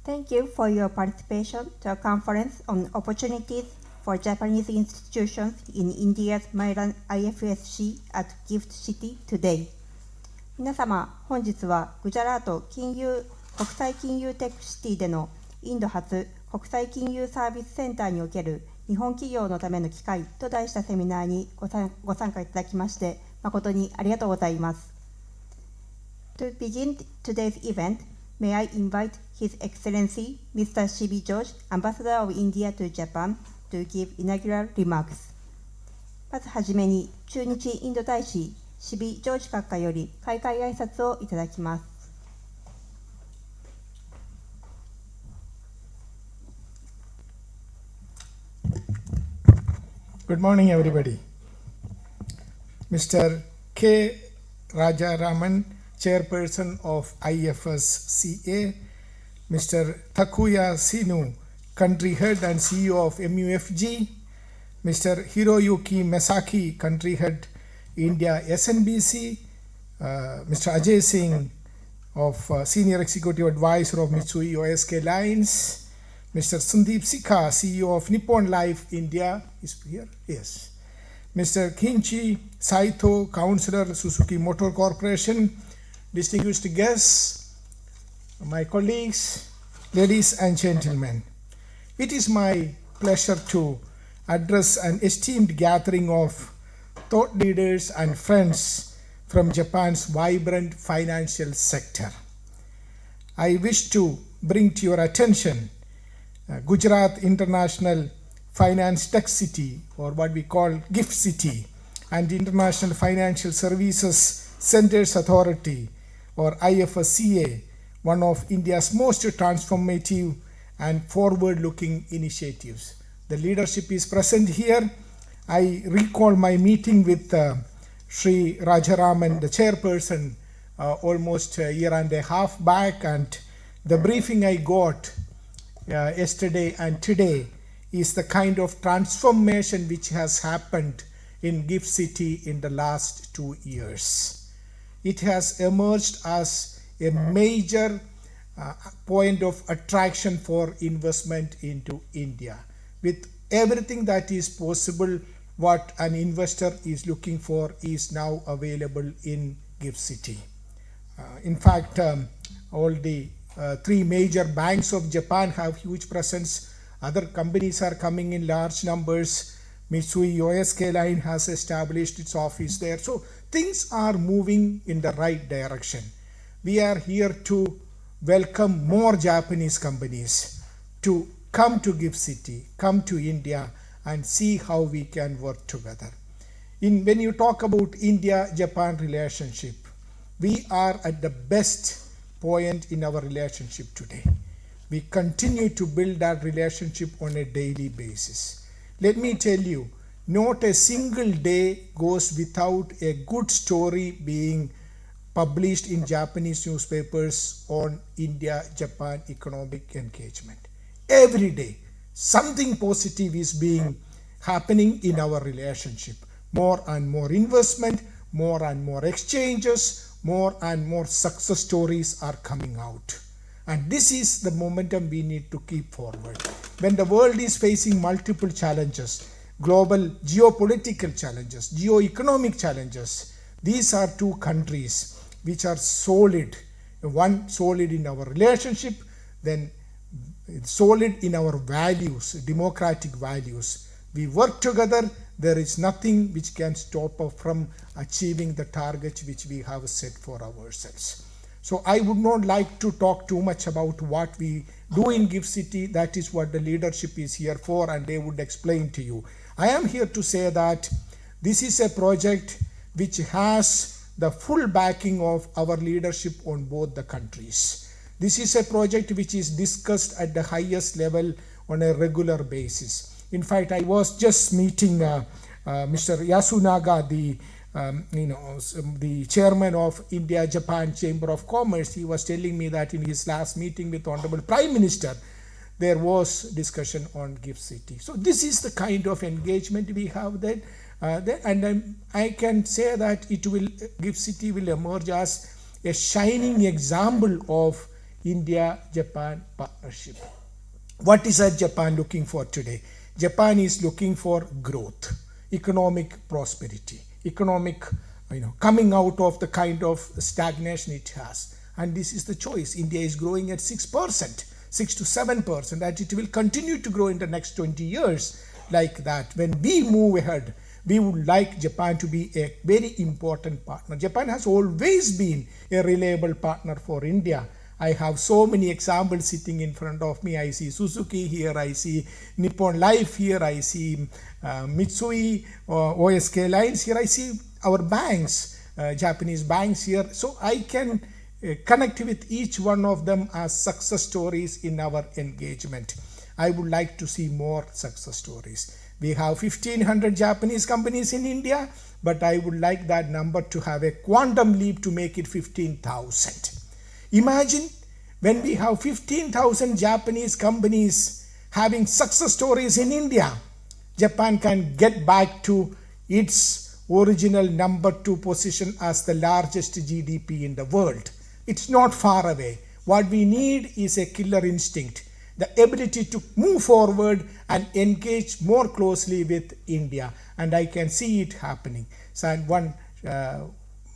Thank you for your participation to a conference on opportunities for Japanese institutions in India's Mainland IFSC at Gift City today. 皆様、本日はグジャラート国際金融テックシティでのインド初国際金融サービスセンターにおける日本企業のための機会と題したセミナーにご参加いただきまして誠にありがとうございます。To begin today's event, may I invite His Excellency Mr. Shibi George, Ambassador of India to Japan, to give inaugural remarks. まずはじめに、駐日インド大使、シビ・ジョージ閣下より開会挨拶をいただきます。Good morning, everybody. Mr. K. Rajaraman, Chairperson of IFSCA, Mr. Takuya Sinu, Country Head and CEO of MUFG, Mr. Hiroyuki Mesaki, Country Head, India SNBC, Mr. Ajay Singh, Senior Executive Advisor of Mitsui OSK Lines, Mr. Sandeep Sikka, CEO of Nippon Life India, is here? Yes. Mr. Kinchi Saito, Councillor, Suzuki Motor Corporation, distinguished guests, my colleagues, ladies and gentlemen. It is my pleasure to address an esteemed gathering of thought leaders and friends from Japan's vibrant financial sector. I wish to bring to your attention Gujarat International Finance Tech City, or what we call GIFT City, and International Financial Services Centers Authority, or IFSCA, one of India's most transformative and forward-looking initiatives. The leadership is present here. I recall my meeting with Sri Rajaraman, the chairperson, almost a year and a half back, and the briefing I got yesterday and today is the kind of transformation which has happened in GIFT City in the last 2 years. It has emerged as a major point of attraction for investment into India. With everything that is possible, what an investor is looking for is now available in GIFT City. In fact, all the 3 major banks of Japan have huge presence. Other companies are coming in large numbers. Mitsui OSK Line has established its office there. So things are moving in the right direction. We are here to welcome more Japanese companies to come to GIFT City, come to India, and see how we can work together. When you talk about India-Japan relationship, we are at the best point in our relationship today. We continue to build that relationship on a daily basis. Let me tell you, not a single day goes without a good story being published in Japanese newspapers on India-Japan economic engagement. Every day, something positive is being happening in our relationship. More and more investment, more and more exchanges, more and more success stories are coming out. And this is the momentum we need to keep forward. When the world is facing multiple challenges, global geopolitical challenges, geo-economic challenges, these are 2 countries which are solid. One solid in our relationship, then solid in our values, democratic values. We work together. There is nothing which can stop us from achieving the targets which we have set for ourselves. So I would not like to talk too much about what we do in GIFT City. That is what the leadership is here for, and they would explain to you. I am here to say that this is a project which has the full backing of our leadership on both the countries. This is a project which is discussed at the highest level on a regular basis. In fact, I was just meeting Mr. Yasunaga, the chairman of India-Japan Chamber of Commerce. He was telling me that in his last meeting with Honorable Prime Minister, there was discussion on GIFT City. So this is the kind of engagement we have there. And I can say that GIFT City will emerge as a shining example of India-Japan partnership. What is Japan looking for today? Japan is looking for growth, economic prosperity, economic, coming out of the kind of stagnation it has. And this is the choice. India is growing at 6%, 6 to 7%, and it will continue to grow in the next 20 years like that. When we move ahead, we would like Japan to be a very important partner. Japan has always been a reliable partner for India. I have so many examples sitting in front of me. I see Suzuki here, I see Nippon Life here, I see Mitsui, OSK Lines here, I see our banks, Japanese banks here. So I can connect with each one of them as success stories in our engagement. I would like to see more success stories. We have 1,500 Japanese companies in India, but I would like that number to have a quantum leap to make it 15,000. Imagine when we have 15,000 Japanese companies having success stories in India, Japan can get back to its original number 2 position as the largest GDP in the world. It's not far away. What we need is a killer instinct, the ability to move forward and engage more closely with India. And I can see it happening. So one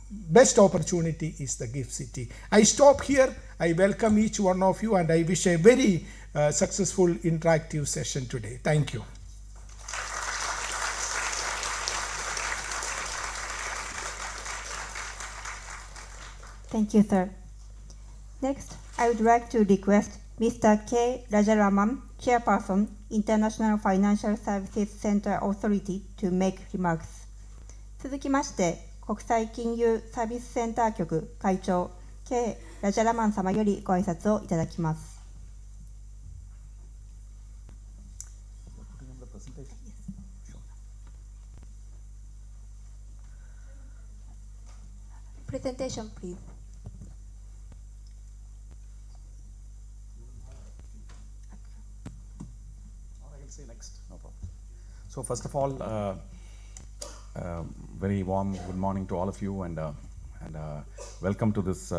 best opportunity is the Gift City. I stop here. I welcome each one of you, and I wish a very successful interactive session today. Thank you. Thank you, sir. Next, I would like to request Mr. K. Rajaraman, Chairperson, International Financial Services Center Authority, to make remarks. 続きまして、国際金融サービスセンター局会長 K. ラジャラマン様よりご挨拶をいただきます。Presentation, please. Or I will say next, no problem. So first of all, very warm good morning to all of you, and welcome to this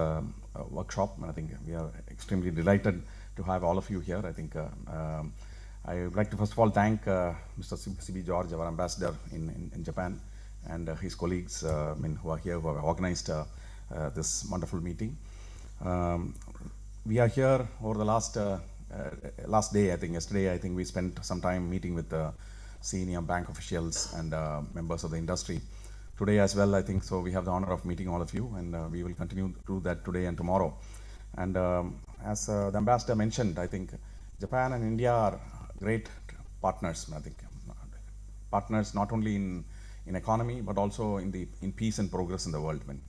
workshop. And I think we are extremely delighted to have all of you here. I think I would like to first of all thank Mr. C.B. George, our ambassador in Japan, and his colleagues who are here, who have organized this wonderful meeting. We are here over the last day. I think yesterday, I think we spent some time meeting with senior bank officials and members of the industry. Today as well, I think, so we have the honor of meeting all of you, and we will continue to do that today and tomorrow. And as the ambassador mentioned, I think Japan and India are great partners. I think partners not only in economy, but also in peace and progress in the world. When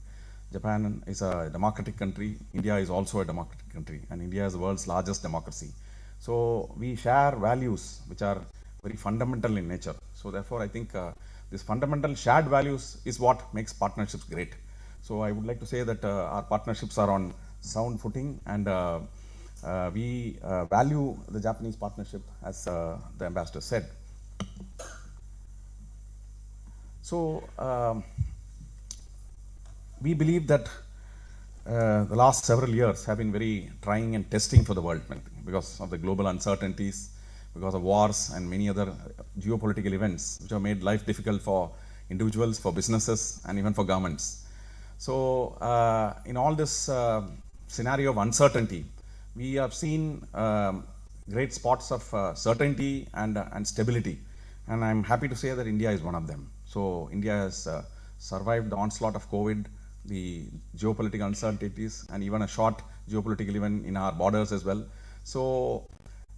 Japan is a democratic country, India is also a democratic country, and India is the world's largest democracy. So we share values which are very fundamental in nature. So therefore, I think this fundamental shared values is what makes partnerships great. So I would like to say that our partnerships are on sound footing, and we value the Japanese partnership, as the ambassador said. So we believe that the last several years have been very trying and testing for the world, because of the global uncertainties, because of wars and many other geopolitical events which have made life difficult for individuals, for businesses, and even for governments. So in all this scenario of uncertainty, we have seen great spots of certainty and stability, and I'm happy to say that India is one of them. So India has survived the onslaught of COVID, the geopolitical uncertainties, and even a short geopolitical event in our borders as well. So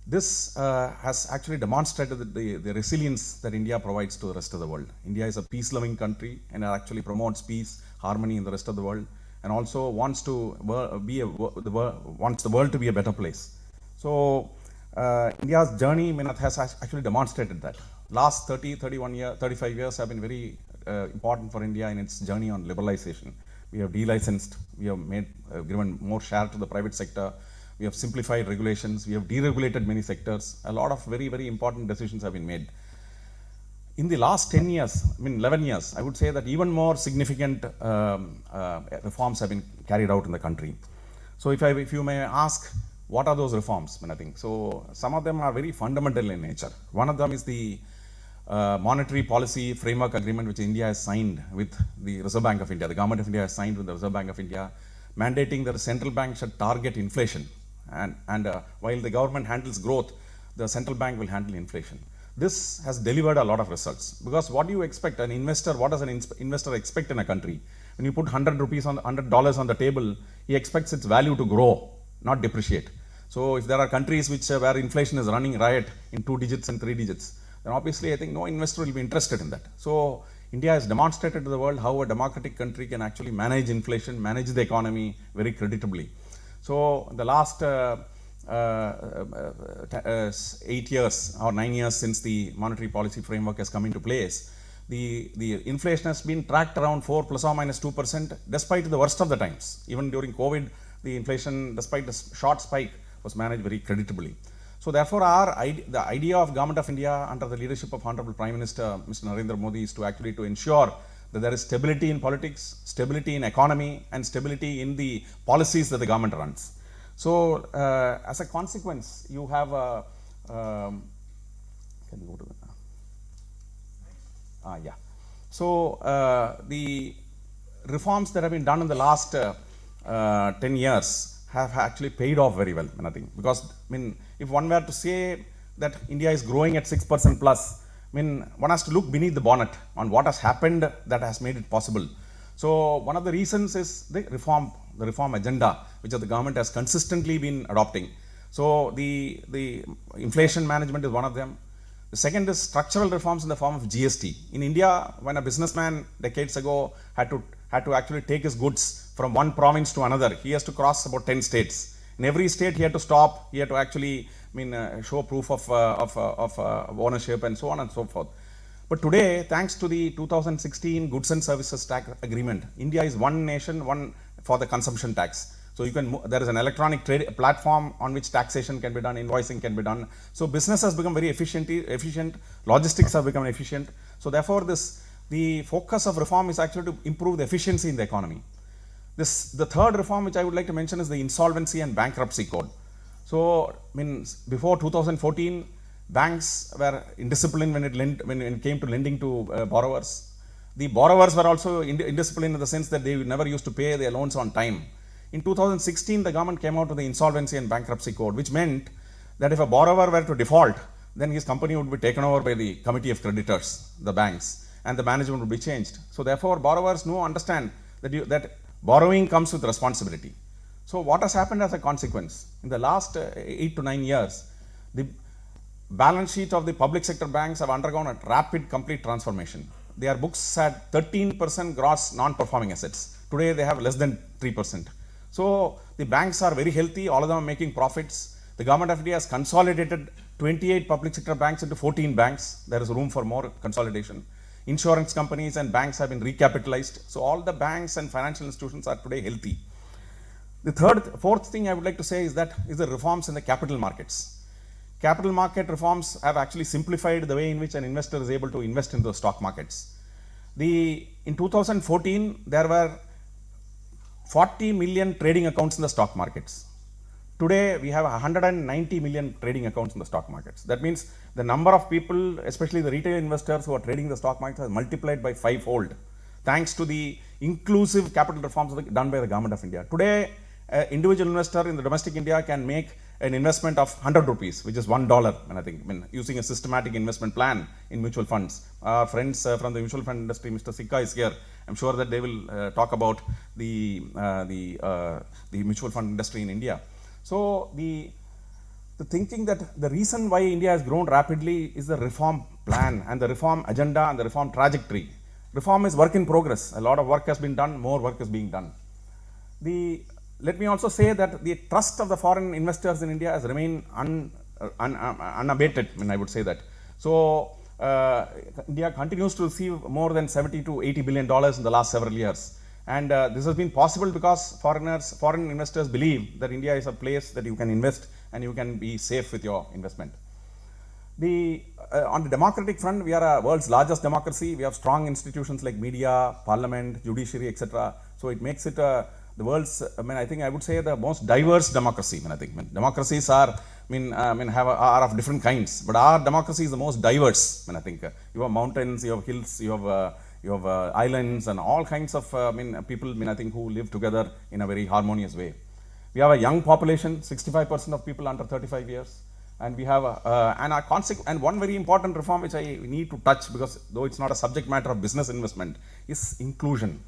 this has actually demonstrated the resilience that India provides to the rest of the world. India is a peace-loving country, and actually promotes peace, harmony in the rest of the world, and also wants wants the world to be a better place. So India's journey has actually demonstrated that. Last 35 years have been very important for India in its journey on liberalization. We have delicensed, we have given more share to the private sector, we have simplified regulations, we have deregulated many sectors. A lot of very, very important decisions have been made. In the last 11 years, I would say that even more significant reforms have been carried out in the country. So if you may ask, what are those reforms? I think so. Some of them are very fundamental in nature. One of them is the monetary policy framework agreement which India has signed with the Reserve Bank of India. The government of India has signed with the Reserve Bank of India, mandating that the central bank should target inflation. And while the government handles growth, the central bank will handle inflation. This has delivered a lot of results, because what do you expect an investor? What does an investor expect in a country? When you put $100 on the table, he expects its value to grow, not depreciate. So if there are countries where inflation is running riot in 2 digits and 3 digits, then obviously I think no investor will be interested in that. So India has demonstrated to the world how a democratic country can actually manage inflation, manage the economy very creditably. So the last 8 years or 9 years since the monetary policy framework has come into place, the inflation has been tracked around 4 plus or minus 2%, despite the worst of the times. Even during COVID, the inflation, despite the short spike, was managed very creditably. So therefore, the idea of Government of India under the leadership of Honorable Prime Minister Mr. Narendra Modi is to actually to ensure that there is stability in politics, stability in economy, and stability in the policies that the government runs. So as a consequence, you have a can you go to the yeah. So the reforms that have been done in the last 10 years have actually paid off very well, I think, because if one were to say that India is growing at 6% plus, one has to look beneath the bonnet on what has happened that has made it possible. So one of the reasons is the reform agenda, which the government has consistently been adopting. So the inflation management is one of them. The second is structural reforms in the form of GST. In India, when a businessman decades ago had to actually take his goods from one province to another, he has to cross about 10 states. In every state, he had to stop. He had to actually, show proof of ownership and so on and so forth. But today, thanks to the 2016 Goods and Services Tax Agreement, India is one nation, one for the consumption tax. So there is an electronic trade platform on which taxation can be done, invoicing can be done. So business has become very efficient, logistics have become efficient. So therefore, the focus of reform is actually to improve the efficiency in the economy. The third reform which I would like to mention is the Insolvency and Bankruptcy Code. So before 2014, banks were indisciplined when it came to lending to borrowers. The borrowers were also indisciplined in the sense that they never used to pay their loans on time. In 2016, the government came out with the Insolvency and Bankruptcy Code, which meant that if a borrower were to default, then his company would be taken over by the committee of creditors, the banks, and the management would be changed. So therefore, borrowers now understand that borrowing comes with responsibility. So what has happened as a consequence? In the last 8 to 9 years, the balance sheet of the public sector banks have undergone a rapid, complete transformation. Their books had 13% gross non-performing assets. Today, they have less than 3%. So the banks are very healthy. All of them are making profits. The government of India has consolidated 28 public sector banks into 14 banks. There is room for more consolidation. Insurance companies and banks have been recapitalized. So all the banks and financial institutions are today healthy. The fourth thing I would like to say is the reforms in the capital markets. Capital market reforms have actually simplified the way in which an investor is able to invest in the stock markets. In 2014, there were 40 million trading accounts in the stock markets. Today, we have 190 million trading accounts in the stock markets. That means the number of people, especially the retail investors who are trading the stock market, has multiplied by 5-fold, thanks to the inclusive capital reforms done by the government of India. Today, an individual investor in the domestic India can make an investment of 100 rupees, which is $1, and I think using a systematic investment plan in mutual funds. Our friends from the mutual fund industry, Mr. Sikka is here. I'm sure that they will talk about the mutual fund industry in India. So the thinking that the reason why India has grown rapidly is the reform plan and the reform agenda and the reform trajectory. Reform is work in progress. A lot of work has been done, more work is being done. Let me also say that the trust of the foreign investors in India has remained unabated, I would say that. So India continues to receive more than $70 to $80 billion in the last several years. And this has been possible because foreign investors believe that India is a place that you can invest and you can be safe with your investment. On the democratic front, we are a world's largest democracy. We have strong institutions like media, parliament, judiciary, etc. So it makes it the world's, I think I would say the most diverse democracy. I think democracies are, are of different kinds, but our democracy is the most diverse. I think you have mountains, you have hills, you have islands, and all kinds of people. I think who live together in a very harmonious way. We have a young population, 65% of people under 35 years. And we have and one very important reform which I need to touch, because though it's not a subject matter of business investment, is inclusion.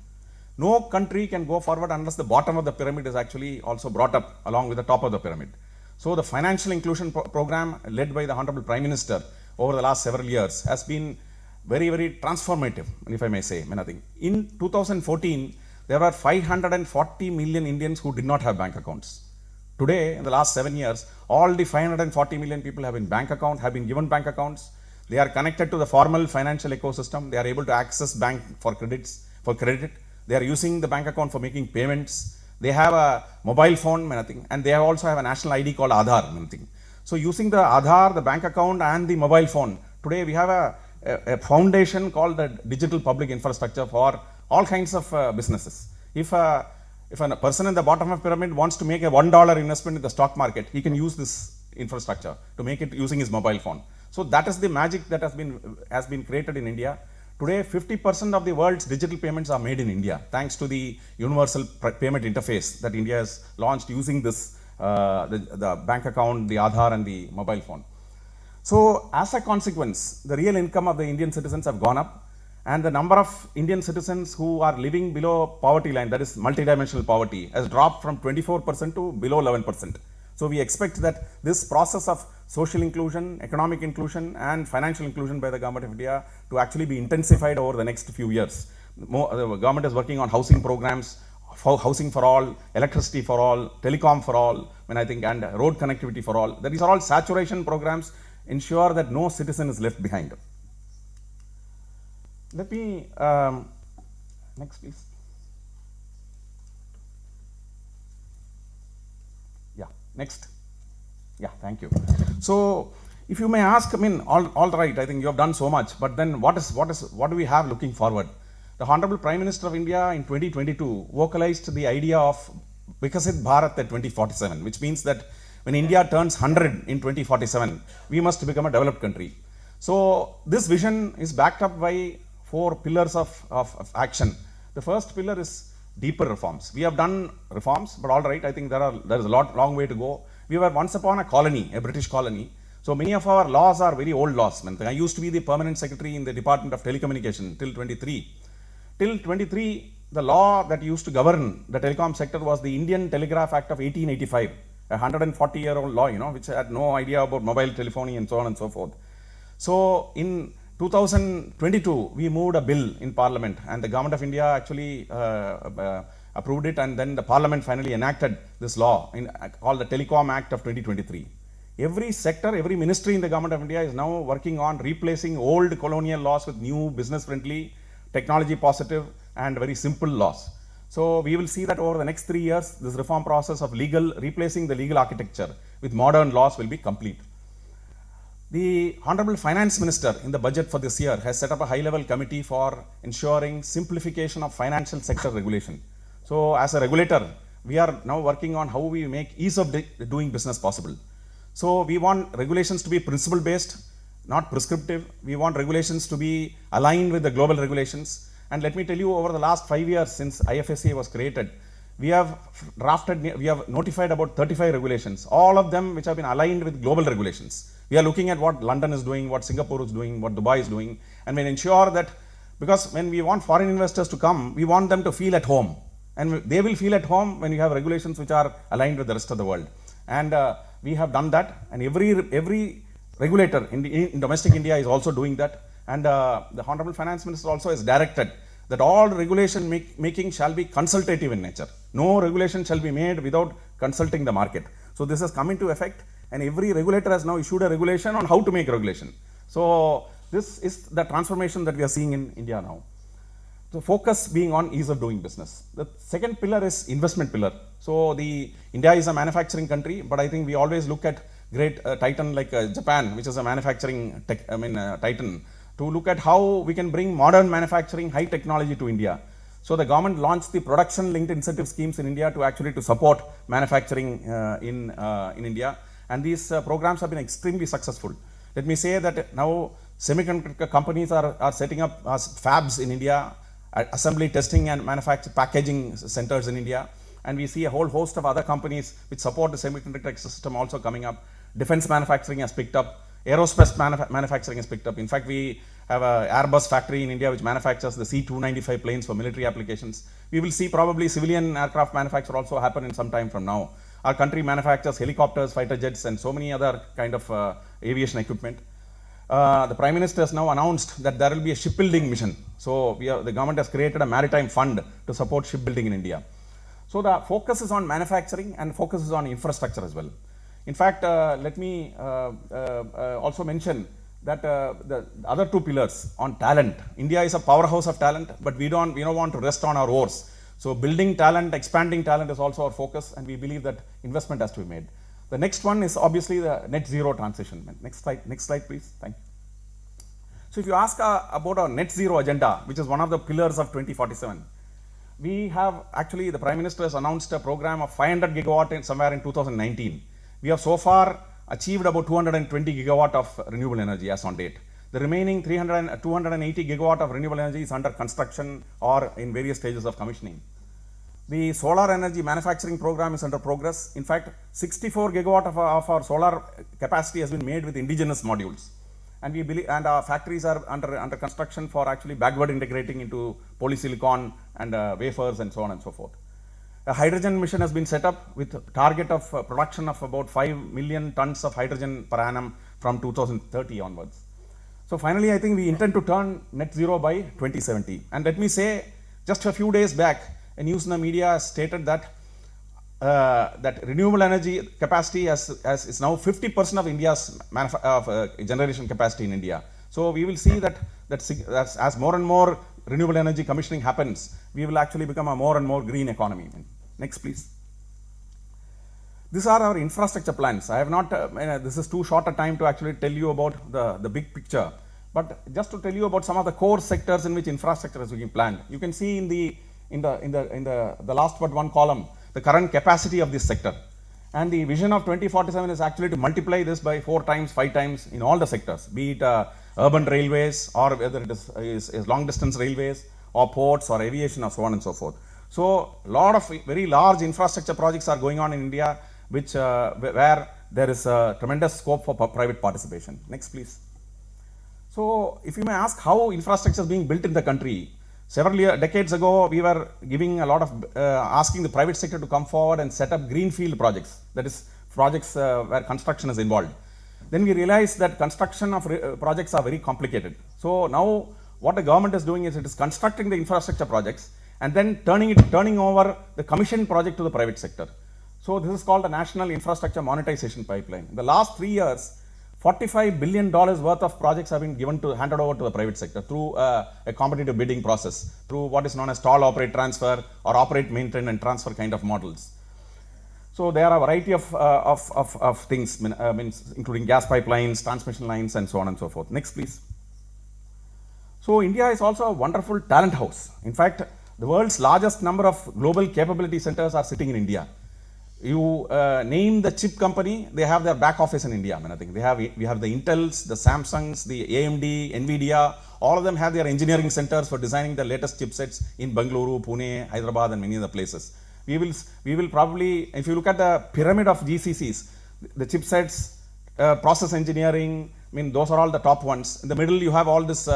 No country can go forward unless the bottom of the pyramid is actually also brought up along with the top of the pyramid. So the financial inclusion program led by the Honorable Prime Minister over the last several years has been very, very transformative, if I may say. I think in 2014, there were 540 million Indians who did not have bank accounts. Today, in the last 7 years, all the 540 million people have been given bank accounts. They are connected to the formal financial ecosystem. They are able to access bank for credit. They are using the bank account for making payments. They have a mobile phone, and they also have a national ID called Aadhaar. So using the Aadhaar, the bank account, and the mobile phone, today we have a foundation called the digital public infrastructure for all kinds of businesses. If a person in the bottom of the pyramid wants to make a $1 investment in the stock market, he can use this infrastructure to make it using his mobile phone. So that is the magic that has been created in India. Today, 50% of the world's digital payments are made in India, thanks to the universal payment interface that India has launched using this, the bank account, the Aadhaar, and the mobile phone. So as a consequence, the real income of the Indian citizens have gone up, and the number of Indian citizens who are living below poverty line, that is multidimensional poverty, has dropped from 24% to below 11%. So we expect that this process of social inclusion, economic inclusion, and financial inclusion by the government of India to actually be intensified over the next few years. The government is working on housing programs, housing for all, electricity for all, telecom for all, and road connectivity for all. These are all saturation programs, ensure that no citizen is left behind. Let me, next please. Yeah, next. Yeah, thank you. So, if you may ask, all right, I think you have done so much, but then what do we have looking forward? The Honorable Prime Minister of India in 2022 vocalized the idea of Vikasit Bharat at 2047, which means that when India turns 100 in 2047, we must become a developed country. So, this vision is backed up by 4 pillars of action. The first pillar is deeper reforms. We have done reforms, but all right, I think there is a long way to go. We were once upon a colony, a British colony. So many of our laws are very old laws. I used to be the permanent secretary in the Department of Telecommunication till 23. Till 23, the law that used to govern the telecom sector was the Indian Telegraph Act of 1885, a 140-year-old law, which had no idea about mobile telephony and so on and so forth. So in 2022, we moved a bill in Parliament, and the Government of India actually approved it, and then the Parliament finally enacted this law called the Telecom Act of 2023. Every sector, every ministry in the Government of India is now working on replacing old colonial laws with new business-friendly, technology-positive, and very simple laws. So we will see that over the next 3 years, this reform process of replacing the legal architecture with modern laws will be complete. The Honorable Finance Minister in the budget for this year has set up a high-level committee for ensuring simplification of financial sector regulation. So as a regulator, we are now working on how we make ease of doing business possible. So we want regulations to be principle-based, not prescriptive. We want regulations to be aligned with the global regulations. And let me tell you, over the last 5 years since IFSCA was created, we have notified about 35 regulations, all of them which have been aligned with global regulations. We are looking at what London is doing, what Singapore is doing, what Dubai is doing, and we ensure that, because when we want foreign investors to come, we want them to feel at home. And they will feel at home when you have regulations which are aligned with the rest of the world. And we have done that, and every regulator in domestic India is also doing that. And the Honorable Finance Minister also has directed that all regulation making shall be consultative in nature. No regulation shall be made without consulting the market. So this has come into effect, and every regulator has now issued a regulation on how to make regulation. So this is the transformation that we are seeing in India now. So focus being on ease of doing business. The second pillar is investment pillar. So India is a manufacturing country, but I think we always look at great titan like Japan, which is a manufacturing titan, to look at how we can bring modern manufacturing, high technology to India. So the government launched the production-linked incentive schemes in India to actually to support manufacturing in India, and these programs have been extremely successful. Let me say that now semiconductor companies are setting up fabs in India, assembly, testing and manufacture packaging centers in India, and we see a whole host of other companies which support the semiconductor ecosystem also coming up. Defense manufacturing has picked up, aerospace manufacturing has picked up. In fact, we have an Airbus factory in India which manufactures the C-295 planes for military applications. We will see probably civilian aircraft manufacture also happen in some time from now. Our country manufactures helicopters, fighter jets and so many other kind of aviation equipment. The Prime Minister has now announced that there will be a shipbuilding mission. So the government has created a maritime fund to support shipbuilding in India. So the focus is on manufacturing and focus is on infrastructure as well. In fact, let me also mention that the other two pillars on talent. India is a powerhouse of talent, but we don't want to rest on our oars. So building talent, expanding talent is also our focus, and we believe that investment has to be made. The next one is obviously the net zero transition. Next slide please. Thank you. So if you ask about our net zero agenda, which is one of the pillars of 2047, we have actually, the Prime Minister has announced a program of 500 gigawatt somewhere in 2019. We have so far achieved about 220 gigawatt of renewable energy as on date. The remaining 280 gigawatt of renewable energy is under construction or in various stages of commissioning. The solar energy manufacturing program is under progress. In fact, 64 gigawatt of our solar capacity has been made with indigenous modules. And we believe, and our factories are under construction for actually backward integrating into polysilicon and wafers and so on and so forth. A hydrogen mission has been set up with a target of production of about 5 million tons of hydrogen per annum from 2030 onwards. So finally, I think we intend to turn net zero by 2070. And let me say, just a few days back, a news in the media has stated that that renewable energy capacity is now 50% of India's generation capacity in India. So we will see that as more and more renewable energy commissioning happens, we will actually become a more and more green economy. Next, please. These are our infrastructure plans. I have not, this is too short a time to actually tell you about the big picture, but just to tell you about some of the core sectors in which infrastructure is being planned. You can see in the last but one column, the current capacity of this sector. And the vision of 2047 is actually to multiply this by 4 times, 5 times in all the sectors, be it urban railways or whether it is long distance railways or ports or aviation or so on and so forth. So a lot of very large infrastructure projects are going on in India, which where there is a tremendous scope for private participation. Next, please. So if you may ask how infrastructure is being built in the country, several decades ago, we were giving a lot of, asking the private sector to come forward and set up greenfield projects, that is projects where construction is involved. Then we realized that construction of projects are very complicated. So now what the government is doing is it is constructing the infrastructure projects and then turning over the commissioned project to the private sector. So this is called the National Infrastructure Monetization Pipeline. In the last 3 years, $45 billion worth of projects have been handed over to the private sector through a competitive bidding process, through what is known as toll, operate, transfer, or operate, maintain, and transfer kind of models. So there are a variety of things, including gas pipelines, transmission lines, and so on and so forth. Next, please. So India is also a wonderful talent house. In fact, the world's largest number of global capability centers are sitting in India. You name the chip company, they have their back office in India. I think we have the Intels, the Samsungs, the AMD, Nvidia, all of them have their engineering centers for designing the latest chipsets in Bengaluru, Pune, Hyderabad, and many other places. We will probably, if you look at the pyramid of GCCs, the chipsets, process engineering, those are all the top ones. In the middle, you have all this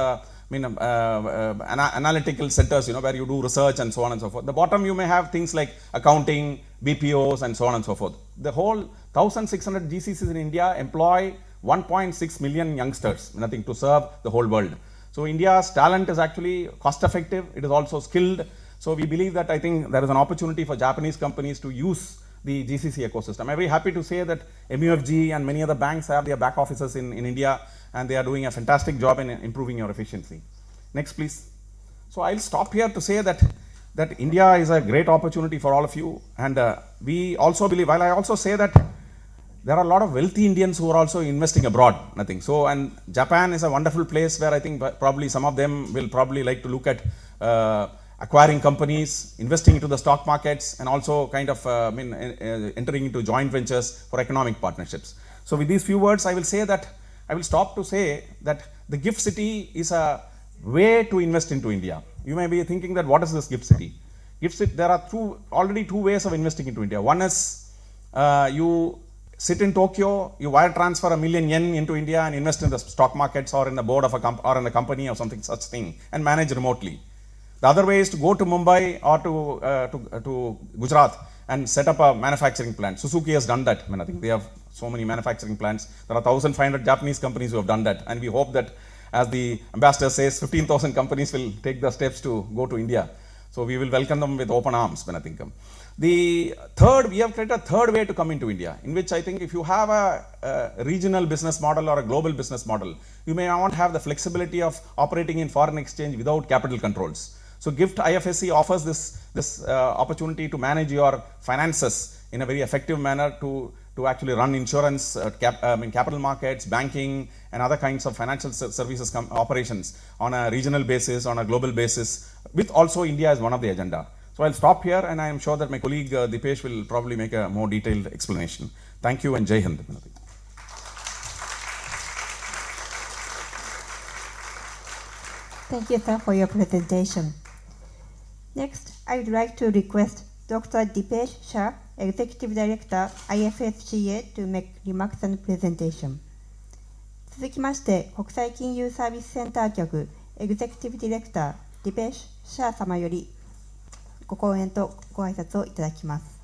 analytical centers, where you do research and so on and so forth. The bottom, you may have things like accounting, BPOs, and so on and so forth. The whole 1,600 GCCs in India employ 1.6 million youngsters, to serve the whole world. So India's talent is actually cost effective. It is also skilled. So we believe that I think there is an opportunity for Japanese companies to use the GCC ecosystem. I'm very happy to say that MUFG and many other banks have their back offices in India, and they are doing a fantastic job in improving your efficiency. Next, please. So I'll stop here to say that India is a great opportunity for all of you, and we also believe, while I also say that there are a lot of wealthy Indians who are also investing abroad, I think. So, and Japan is a wonderful place where I think probably some of them will probably like to look at acquiring companies, investing into the stock markets, and also kind of entering into joint ventures for economic partnerships. So with these few words, I will say that I will stop to say that the gift city is a way to invest into India. You may be thinking that what is this gift city? Gift city, there are already two ways of investing into India. One is you sit in Tokyo, you wire transfer $1 million yen into India and invest in the stock markets or in the board of a or in a company or something such thing and manage remotely. The other way is to go to Mumbai or to Gujarat and set up a manufacturing plant. Suzuki has done that. I mean, I think they have so many manufacturing plants. There are 1,500 Japanese companies who have done that, and we hope that, as the ambassador says, 15,000 companies will take the steps to go to India. So we will welcome them with open arms, when I think. The third, we have created a third way to come into India, in which I think if you have a regional business model or a global business model, you may not have the flexibility of operating in foreign exchange without capital controls. So GIFT IFSC offers this opportunity to manage your finances in a very effective manner to actually run insurance, capital markets, banking, and other kinds of financial services operations on a regional basis, on a global basis, with also India as one of the agenda. So I'll stop here, and I am sure that my colleague Dipesh will probably make a more detailed explanation. Thank you, and Jai Hind. Thank you, sir, for your presentation. Next, I would like to request Dr. Dipesh Shah, Executive Director, IFSCA, to make remarks and presentation. 続きまして、国際金融サービスセンター局、Executive Director、ディペーシュ・シャー様よりご講演とご挨拶をいただきます。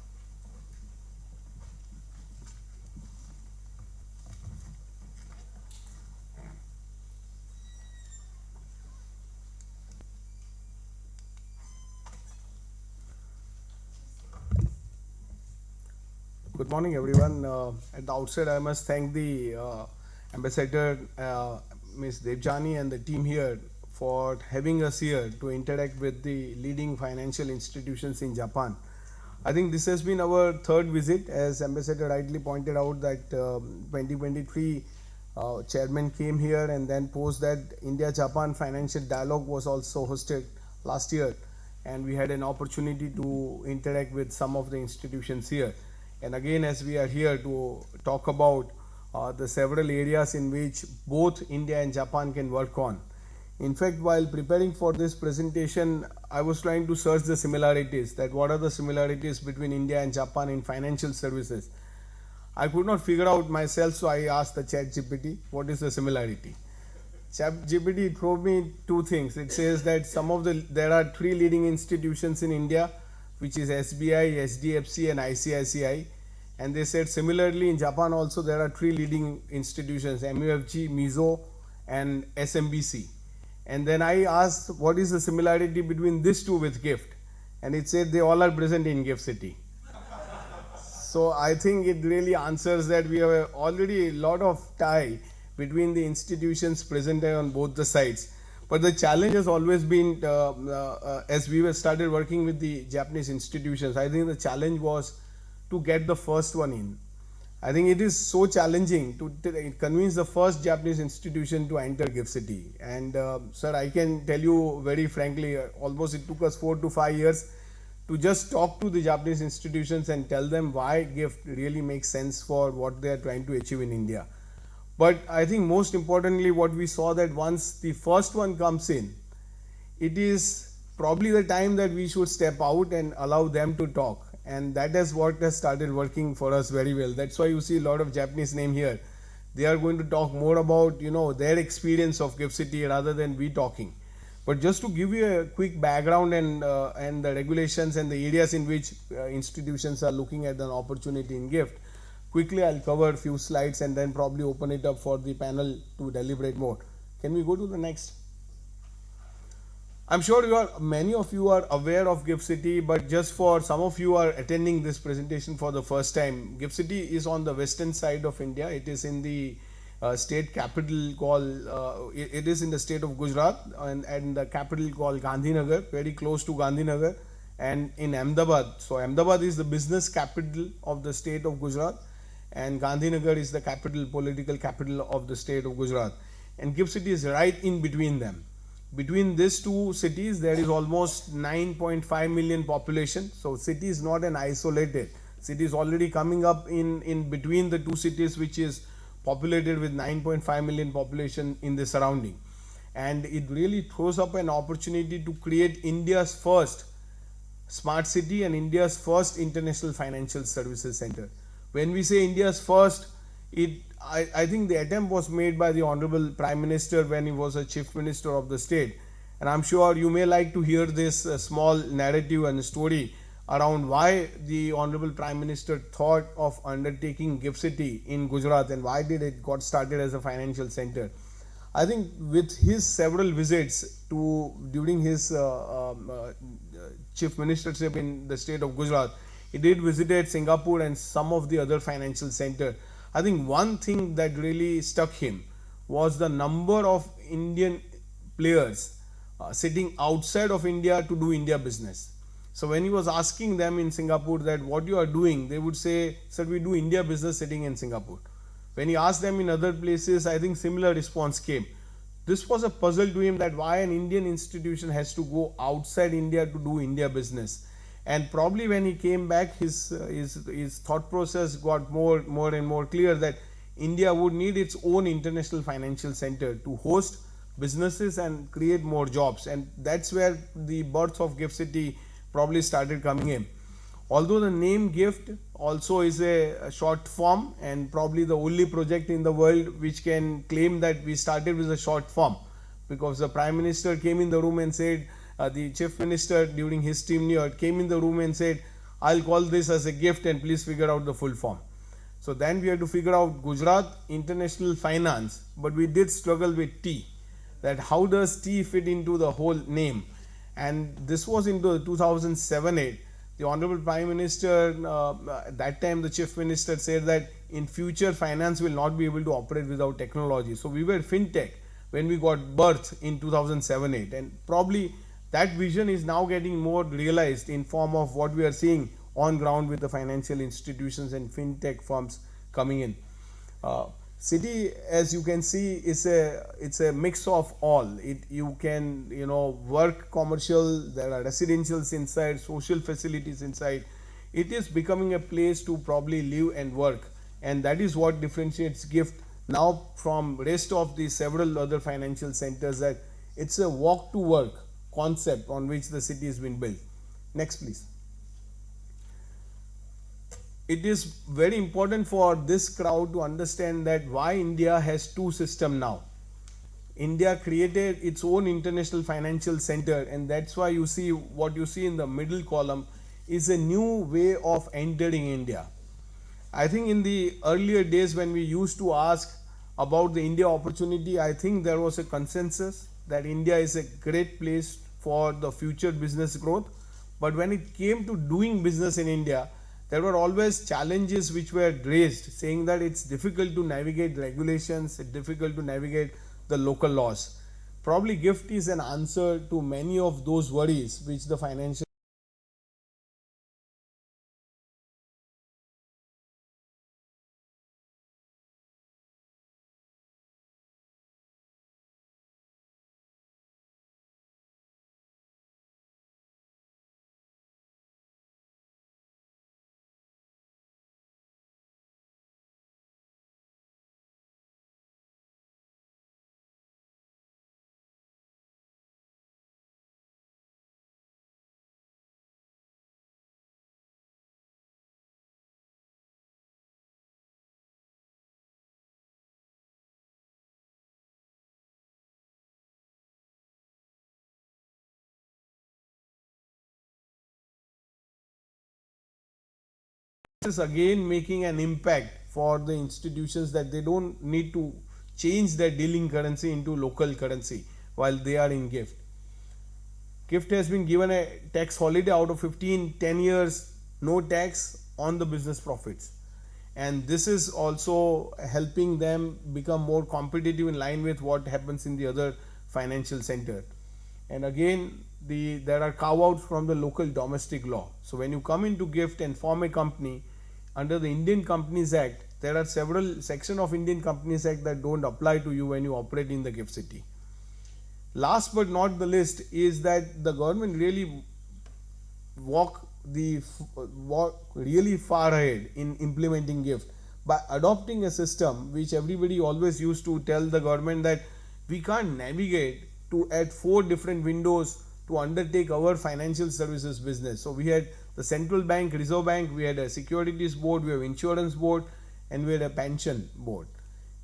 Good morning, everyone. At the outset, I must thank the Ambassador Ms. Devjani and the team here for having us here to interact with the leading financial institutions in Japan. I think this has been our third visit, as Ambassador rightly pointed out that 2023 chairman came here, and then post that India-Japan Financial Dialogue was also hosted last year, and we had an opportunity to interact with some of the institutions here. And again, as we are here to talk about the several areas in which both India and Japan can work on. In fact, while preparing for this presentation, I was trying to search the similarities, that what are the similarities between India and Japan in financial services. I could not figure out myself, so I asked the ChatGPT, what is the similarity? ChatGPT told me two things. It says that there are three leading institutions in India, which is SBI, SDFC, and ICICI. And they said similarly in Japan also there are three leading institutions, MUFG, MIZO, and SMBC. And then I asked what is the similarity between these two with GIFT, and it said they all are present in GIFT City. So I think it really answers that we have already a lot of tie between the institutions present on both the sides. But the challenge has always been, as we started working with the Japanese institutions, I think the challenge was to get the first one in. I think it is so challenging to convince the first Japanese institution to enter GIFT City. And sir, I can tell you very frankly, almost it took us 4 to 5 years to just talk to the Japanese institutions and tell them why GIFT really makes sense for what they are trying to achieve in India. But I think most importantly, what we saw that once the first one comes in, it is probably the time that we should step out and allow them to talk. And that is what has started working for us very well. That's why you see a lot of Japanese name here. They are going to talk more about, their experience of GIFT City rather than we talking. But just to give you a quick background and the regulations and the areas in which institutions are looking at an opportunity in GIFT, quickly I'll cover a few slides and then probably open it up for the panel to deliberate more. Can we go to the next? I'm sure many of you are aware of GIFT City, but just for some of you are attending this presentation for the first time, GIFT City is on the western side of India. It is in the state capital called, it is in the state of Gujarat, and the capital called Gandhinagar, very close to Gandhinagar, and in Ahmedabad. So Ahmedabad is the business capital of the state of Gujarat, and Gandhinagar is the political capital of the state of Gujarat. And GIFT City is right in between them. Between these two cities, there is almost 9.5 million population. So city is not an isolated. City is already coming up in between the two cities, which is populated with 9.5 million population in the surrounding. And it really throws up an opportunity to create India's first smart city and India's first international financial services center. When we say India's first, I think the attempt was made by the Honorable Prime Minister when he was a Chief Minister of the state. And I'm sure you may like to hear this small narrative and story around why the Honorable Prime Minister thought of undertaking GIFT City in Gujarat and why did it got started as a financial center. I think with his several visits during his chief ministership in the state of Gujarat, he did visited Singapore and some of the other financial center. I think one thing that really struck him was the number of Indian players sitting outside of India to do India business. So when he was asking them in Singapore that what you are doing, they would say, sir, we do India business sitting in Singapore. When he asked them in other places, I think similar response came. This was a puzzle to him that why an Indian institution has to go outside India to do India business. And probably when he came back, his thought process got more and more clear that India would need its own international financial center to host businesses and create more jobs. And that's where the birth of GIFT City probably started coming in. Although the name GIFT also is a short form and probably the only project in the world which can claim that we started with a short form, because the Prime Minister came in the room and said, the Chief Minister during his tenure came in the room and said, I'll call this as a gift and please figure out the full form. So then we had to figure out Gujarat International Finance, but we did struggle with T, that how does T fit into the whole name. And this was into 2007-8. The Honorable Prime Minister, at that time the Chief Minister said that in future finance will not be able to operate without technology. So we were fintech when we got birth in 2007-8, and probably that vision is now getting more realized in form of what we are seeing on ground with the financial institutions and fintech firms coming in. City, as you can see, it's a mix of all. You can work commercial. There are residentials inside, social facilities inside. It is becoming a place to probably live and work, and that is what differentiates GIFT now from rest of the several other financial centers. That it's a walk to work concept on which the city has been built. Next, please. It is very important for this crowd to understand that why India has two systems now. India created its own international financial center, and that's why you see what you see in the middle column is a new way of entering India. I think in the earlier days when we used to ask about the India opportunity, I think there was a consensus that India is a great place for the future business growth. But when it came to doing business in India, there were always challenges which were raised, saying that it's difficult to navigate regulations, it's difficult to navigate the local laws. Probably GIFT is an answer to many of those worries which the financial is again making an impact for the institutions, that they don't need to change their dealing currency into local currency while they are in GIFT. GIFT has been given a tax holiday out of 10 years, no tax on the business profits. And this is also helping them become more competitive in line with what happens in the other financial center. And again, there are carve-outs from the local domestic law. So when you come into GIFT and form a company, under the Indian Companies Act, there are several sections of Indian Companies Act that don't apply to you when you operate in the GIFT City. Last but not the least is that the government really walk really far ahead in implementing gift by adopting a system which everybody always used to tell the government that we can't navigate to at 4 different windows to undertake our financial services business. So we had the central bank, reserve bank, we had a securities board, we have insurance board, and we had a pension board.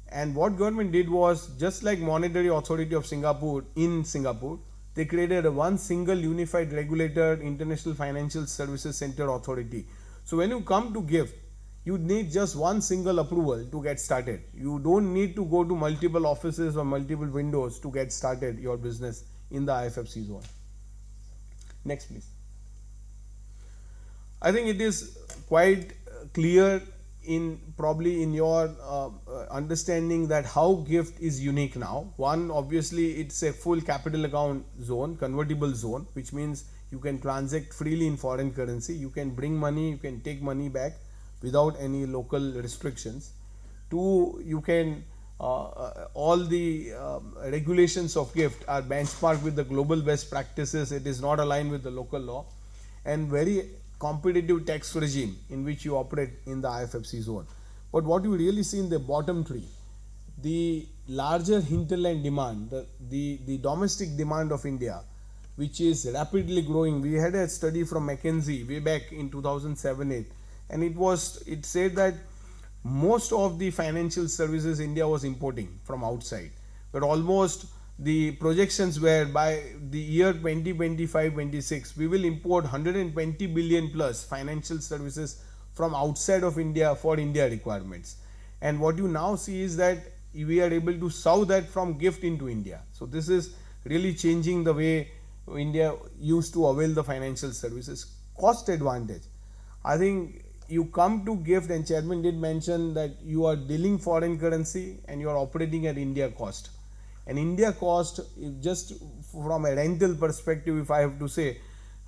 And what government did was, just like Monetary Authority of Singapore in Singapore, they created a one single unified regulator, International Financial Services Center Authority. So when you come to gift, you need just one single approval to get started. You don't need to go to multiple offices or multiple windows to get started your business in the IFFC zone. Next, please. I think it is quite clear probably in your understanding that how gift is unique now. One, obviously it's a full capital account zone, convertible zone, which means you can transact freely in foreign currency, you can bring money, you can take money back without any local restrictions. Two, you can all the regulations of gift are benchmarked with the global best practices. It is not aligned with the local law, and very competitive tax regime in which you operate in the IFFC zone. But what you really see in the bottom tree, the larger hinterland demand, the domestic demand of India, which is rapidly growing. We had a study from McKinsey way back in 2007-8, and it said that most of the financial services India was importing from outside, but almost the projections were by the year 2025-26 we will import 120 billion plus financial services from outside of India for India requirements. And what you now see is that we are able to serve that from gift into India. So this is really changing the way India used to avail the financial services. Cost advantage, I think you come to gift, and chairman did mention that you are dealing foreign currency and you are operating at India cost. And India cost, just from a rental perspective, if I have to say,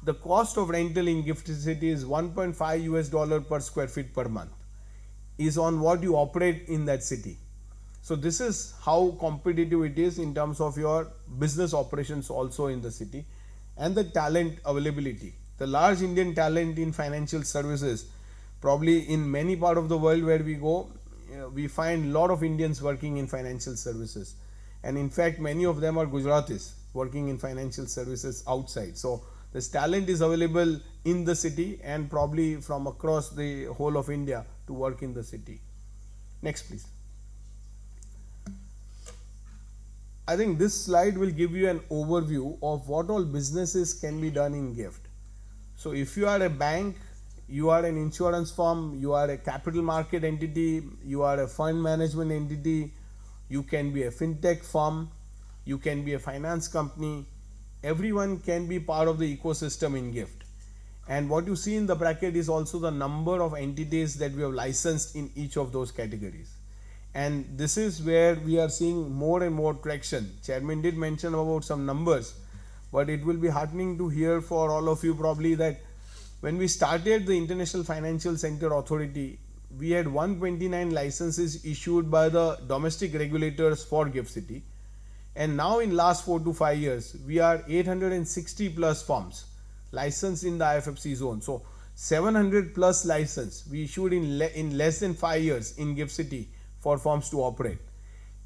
the cost of rental in Gift City is $1.5 per square feet per month, is on what you operate in that city. So this is how competitive it is in terms of your business operations also in the city. And the talent availability, the large Indian talent in financial services, probably in many parts of the world where we go, we find a lot of Indians working in financial services. And in fact, many of them are Gujaratis working in financial services outside. So this talent is available in the city and probably from across the whole of India to work in the city. Next, please. I think this slide will give you an overview of what all businesses can be done in gift. So if you are a bank, you are an insurance firm, you are a capital market entity, you are a fund management entity, you can be a fintech firm, you can be a finance company, everyone can be part of the ecosystem in gift. And what you see in the bracket is also the number of entities that we have licensed in each of those categories. And this is where we are seeing more and more traction. Chairman did mention about some numbers, but it will be heartening to hear for all of you probably that when we started the International Financial Center Authority, we had 129 licenses issued by the domestic regulators for Gift City. And now in last 4 to 5 years, we are 860 plus firms licensed in the IFFC zone. So 700 plus license we issued in less than 5 years in Gift City for firms to operate.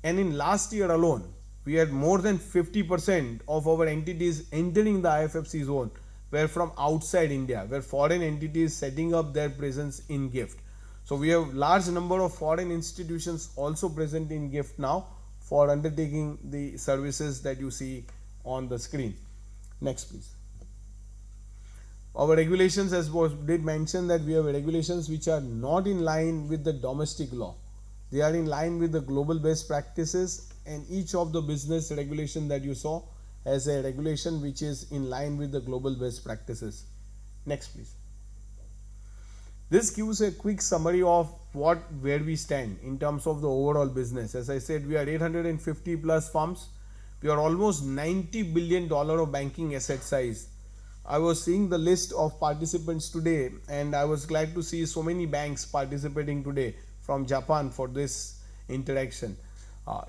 And in last year alone, we had more than 50% of our entities entering the IFFC zone were from outside India, where foreign entities setting up their presence in gift. So we have large number of foreign institutions also present in gift now for undertaking the services that you see on the screen. Next, please. Our regulations, as was did mention, that we have regulations which are not in line with the domestic law. They are in line with the global best practices, and each of the business regulation that you saw has a regulation which is in line with the global best practices. Next, please. This gives a quick summary of where we stand in terms of the overall business. As I said, we are 850 plus firms. We are almost $90 billion of banking asset size. I was seeing the list of participants today, and I was glad to see so many banks participating today from Japan for this interaction.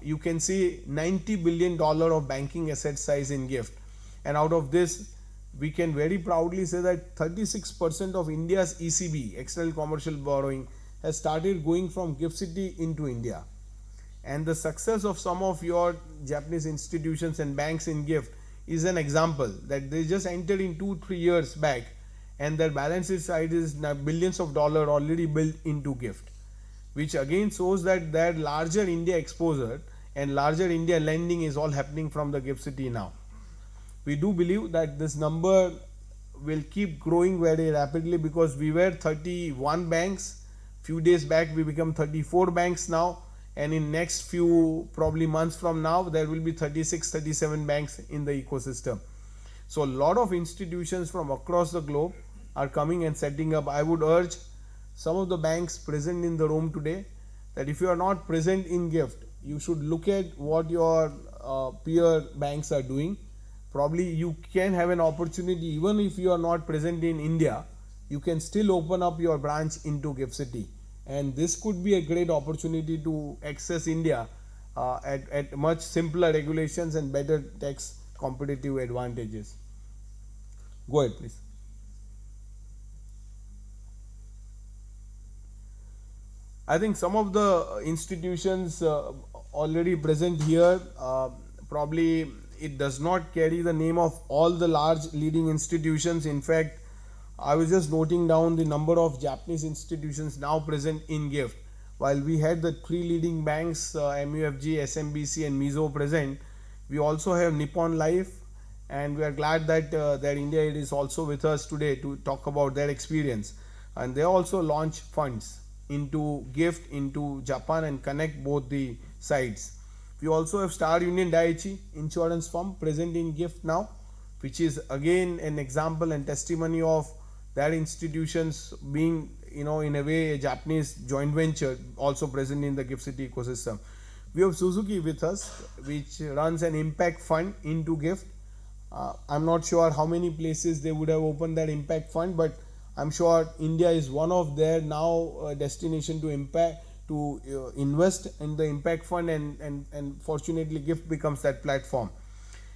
You can see $90 billion of banking asset size in GIFT, and out of this we can very proudly say that 36% of India's ECB, external commercial borrowing, has started going from GIFT City into India. And the success of some of your Japanese institutions and banks in GIFT is an example that they just entered in 2-3 years back, and their balance sheet size is now billions of dollars already built into GIFT, which again shows that their larger India exposure and larger India lending is all happening from the GIFT City now. We do believe that this number will keep growing very rapidly, because we were 31 banks few days back, we become 34 banks now, and in next few probably months from now there will be 36-37 banks in the ecosystem. So a lot of institutions from across the globe are coming and setting up. I would urge some of the banks present in the room today that if you are not present in GIFT, you should look at what your peer banks are doing. Probably you can have an opportunity, even if you are not present in India, you can still open up your branch into GIFT City, and this could be a great opportunity to access India at much simpler regulations and better tax competitive advantages. Go ahead, please. I think some of the institutions already present here, probably it does not carry the name of all the large leading institutions. In fact, I was just noting down the number of Japanese institutions now present in GIFT. While we had the 3 leading banks, MUFG, SMBC and Mizo present, we also have Nippon Life, and we are glad that their India Aid is also with us today to talk about their experience. And they also launch funds into GIFT, into Japan, and connect both the sides. We also have Star Union Daiichi insurance firm present in GIFT now, which is again an example and testimony of their institutions being, in a way, a Japanese joint venture also present in the GIFT City ecosystem. We have Suzuki with us, which runs an impact fund into GIFT. I'm not sure how many places they would have opened that impact fund, but I'm sure India is one of their now destination to invest in the impact fund, and fortunately GIFT becomes that platform.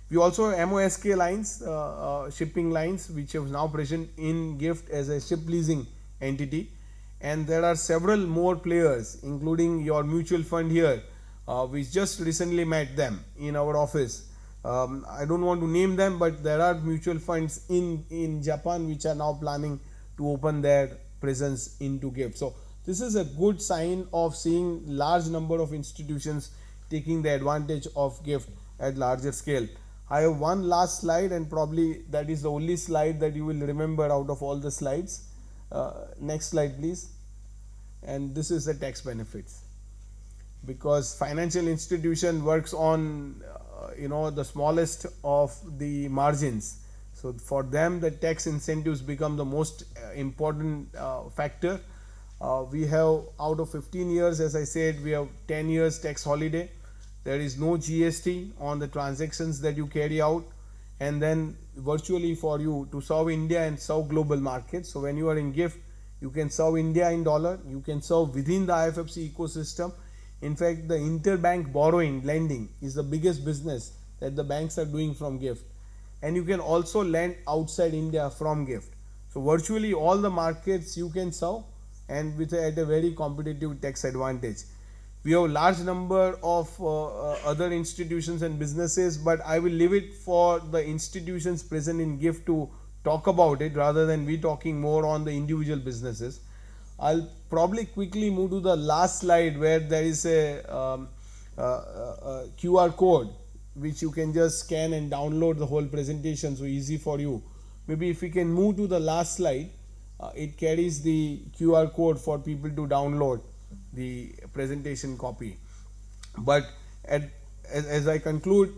We also have MOSK lines, shipping lines, which is now present in GIFT as a ship leasing entity, and there are several more players, including your mutual fund here. We just recently met them in our office. I don't want to name them, but there are mutual funds in Japan which are now planning to open their presence into GIFT. So this is a good sign of seeing large number of institutions taking the advantage of GIFT at larger scale. I have one last slide, and probably that is the only slide that you will remember out of all the slides. Next slide, please. And this is the tax benefits, because financial institution works on the smallest of the margins. So for them, the tax incentives become the most important factor. We have, out of 15 years, as I said, we have 10 years tax holiday. There is no GST on the transactions that you carry out, and then virtually for you to serve India and serve global markets. So when you are in GIFT, you can serve India in dollar, you can serve within the IFFC ecosystem. In fact, the interbank borrowing lending is the biggest business that the banks are doing from GIFT, and you can also lend outside India from GIFT. So virtually all the markets you can serve, and at a very competitive tax advantage. We have a large number of other institutions and businesses, but I will leave it for the institutions present in GIFT to talk about it, rather than we talking more on the individual businesses. I'll probably quickly move to the last slide, where there is a QR code which you can just scan and download the whole presentation, so easy for you. Maybe if we can move to the last slide, it carries the QR code for people to download the presentation copy. But as I conclude,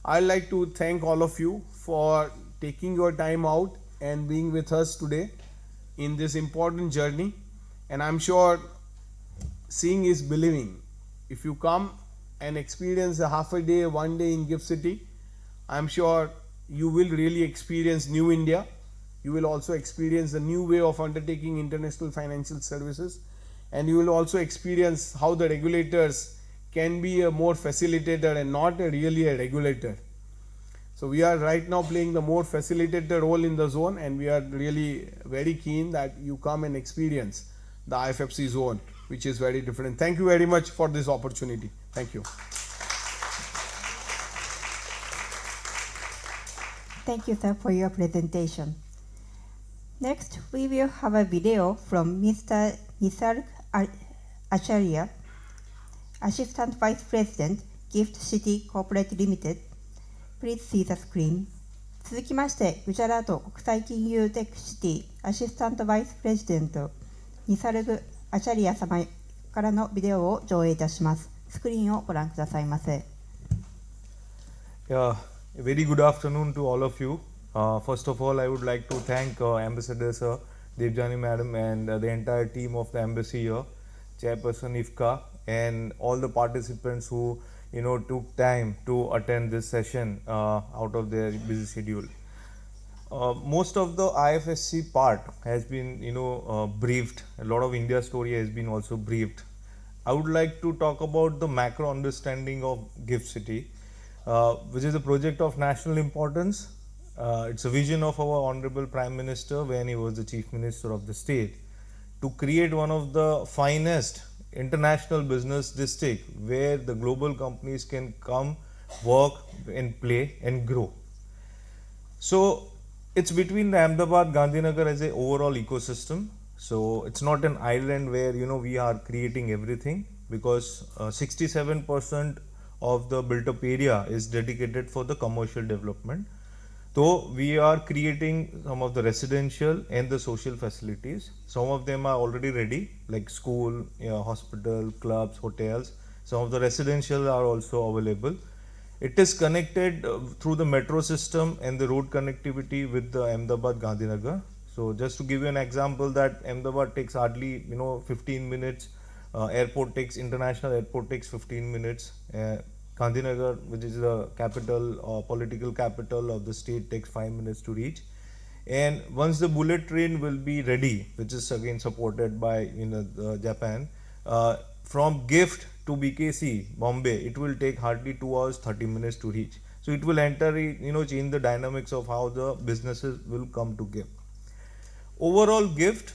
I'd like to thank all of you for taking your time out and being with us today in this important journey. And I'm sure seeing is believing. If you come and experience a half a day, 1 day in GIFT City, I'm sure you will really experience new India. You will also experience a new way of undertaking international financial services, and you will also experience how the regulators can be a more facilitator and not really a regulator. So we are right now playing the more facilitator role in the zone, and we are really very keen that you come and experience the IFFC zone, which is very different. Thank you very much for this opportunity. Thank you. Thank you, sir, for your presentation. Next, we will have a video from Mr. Nisarg Acharya, Assistant Vice President, Gift City Corporate Limited. Please see the screen. 続きまして、グジャラート国際金融テックシティアシスタントバイスプレジデント、ニサルグ・アチャリア様からのビデオを上映いたします。スクリーンをご覧くださいませ。Yeah, a very good afternoon to all of you. First of all, I would like to thank Ambassador Sir, Devjani Madam, and the entire team of the embassy here, Chairperson Ifka, and all the participants who took time to attend this session out of their busy schedule. Most of the IFSC part has been briefed. A lot of India story has been also briefed. I would like to talk about the macro understanding of Gift City, which is a project of national importance. It's a vision of our Honorable Prime Minister when he was the Chief Minister of the state, to create one of the finest international business district where the global companies can come, work and play and grow. So it's between the Ahmedabad, Gandhinagar as a overall ecosystem. So it's not an island where we are creating everything, because 67% of the built up area is dedicated for the commercial development. So we are creating some of the residential and the social facilities. Some of them are already ready, like school, hospital, clubs, hotels. Some of the residential are also available. It is connected through the metro system and the road connectivity with the Ahmedabad Gandhinagar. So just to give you an example, that Ahmedabad takes hardly 15 minutes. International airport takes 15 minutes. Gandhinagar, which is the capital, political capital of the state, takes 5 minutes to reach. And once the bullet train will be ready, which is again supported by Japan, from GIFT to BKC, Bombay, it will take hardly 2 hours 30 minutes to reach. So it will change the dynamics of how the businesses will come to GIFT. Overall GIFT,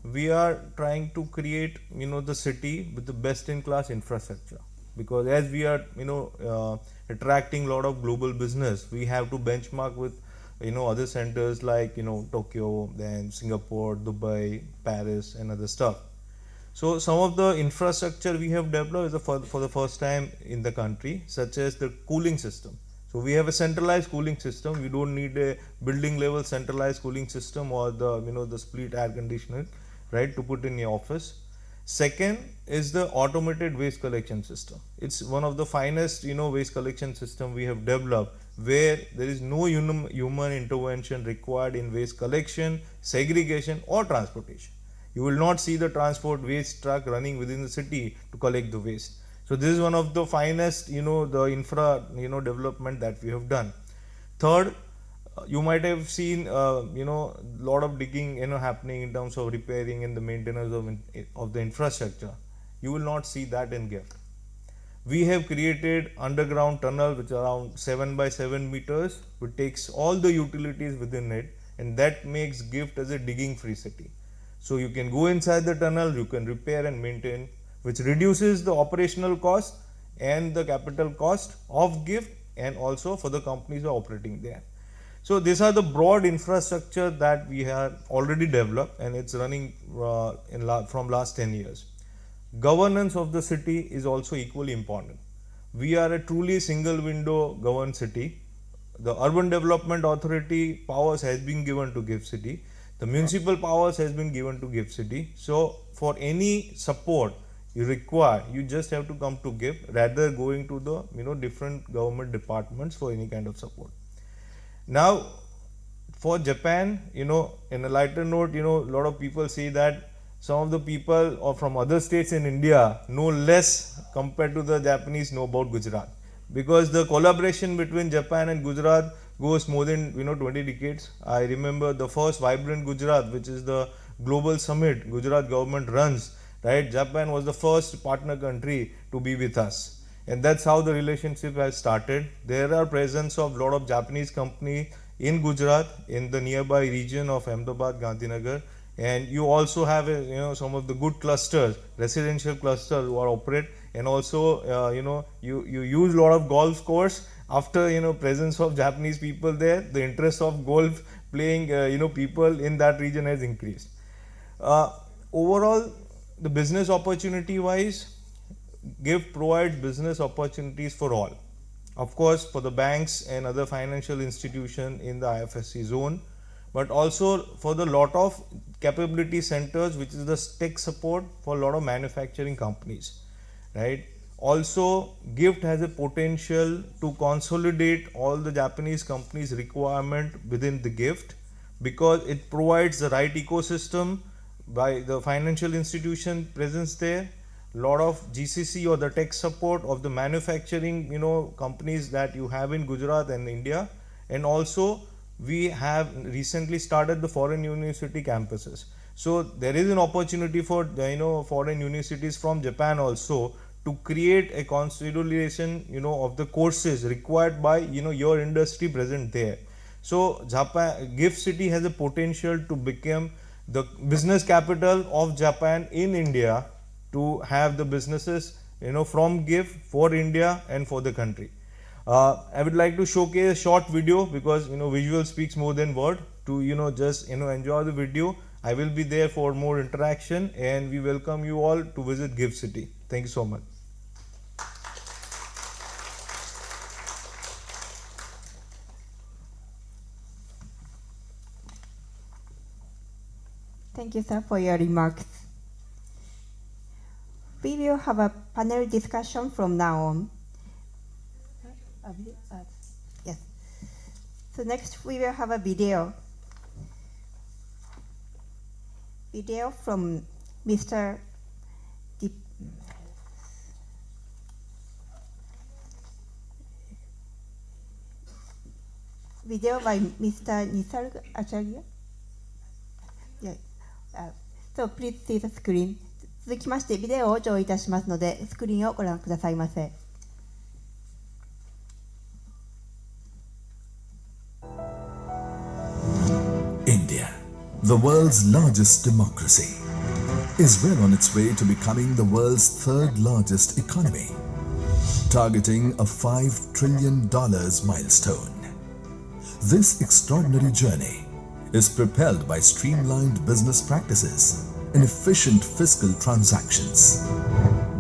we are trying to create the city with the best in class infrastructure, because as we are attracting a lot of global business, we have to benchmark with other centers like Tokyo, then Singapore, Dubai, Paris and other stuff. So some of the infrastructure we have developed is for the first time in the country, such as the cooling system. So we have a centralized cooling system. We don't need a building level centralized cooling system or the split air conditioning, right, to put in your office. Second is the automated waste collection system. It's one of the finest waste collection system we have developed, where there is no human intervention required in waste collection, segregation or transportation. You will not see the transport waste truck running within the city to collect the waste. So this is one of the finest the infra development that we have done. Third, you might have seen lot of digging happening in terms of repairing and the maintenance of the infrastructure. You will not see that in GIFT. We have created underground tunnel which are around 7 by 7 meters, which takes all the utilities within it, and that makes GIFT as a digging free city. So you can go inside the tunnel, you can repair and maintain, which reduces the operational cost and the capital cost of GIFT, and also for the companies who are operating there. So these are the broad infrastructure that we have already developed, and it's running from last 10 years. Governance of the city is also equally important. We are a truly single window governed city. The Urban Development Authority powers has been given to GIFT City. The municipal powers has been given to GIFT City. So for any support you require, you just have to come to GIFT rather going to the different government departments for any kind of support. Now for Japan, in a lighter note, a lot of people say that some of the people or from other states in India know less compared to the Japanese know about Gujarat, because the collaboration between Japan and Gujarat goes more than 20 decades. I remember the first Vibrant Gujarat, which is the global summit Gujarat government runs, right? Japan was the first partner country to be with us. And that's how the relationship has started. There are presence of lot of Japanese company in Gujarat, in the nearby region of Ahmedabad, Gandhinagar. And you also have some of the good clusters, residential clusters who are operate, and also you use a lot of golf course. After presence of Japanese people there, the interest of golf playing people in that region has increased. Overall, the business opportunity wise, GIFT provides business opportunities for all. Of course, for the banks and other financial institutions in the IFSC zone, but also for the lot of capability centers, which is the tech support for a lot of manufacturing companies, right? Also, GIFT has a potential to consolidate all the Japanese companies' requirement within the GIFT, because it provides the right ecosystem by the financial institution presence there, lot of GCC or the tech support of the manufacturing companies that you have in Gujarat and India, and also we have recently started the foreign university campuses. So there is an opportunity for foreign universities from Japan also to create a consolidation of the courses required by your industry present there. So Japan, GIFT City has a potential to become the business capital of Japan in India, to have the businesses from GIFT for India and for the country. I would like to showcase a short video, because visual speaks more than word. To just enjoy the video. I will be there for more interaction, and we welcome you all to visit GIFT City. Thank you so much. Thank you, sir, for your remarks. We will have a panel discussion from now on. Yes. So next we will have a video. Video from Mr. Video by Mr. Nisarg Acharya. Yeah. So please see the screen. 続きましてビデオを上映いたしますので、スクリーンをご覧くださいませ。India, the world's largest democracy, is well on its way to becoming the world's third largest economy, targeting a $5 trillion milestone. This extraordinary journey is propelled by streamlined business practices and efficient fiscal transactions.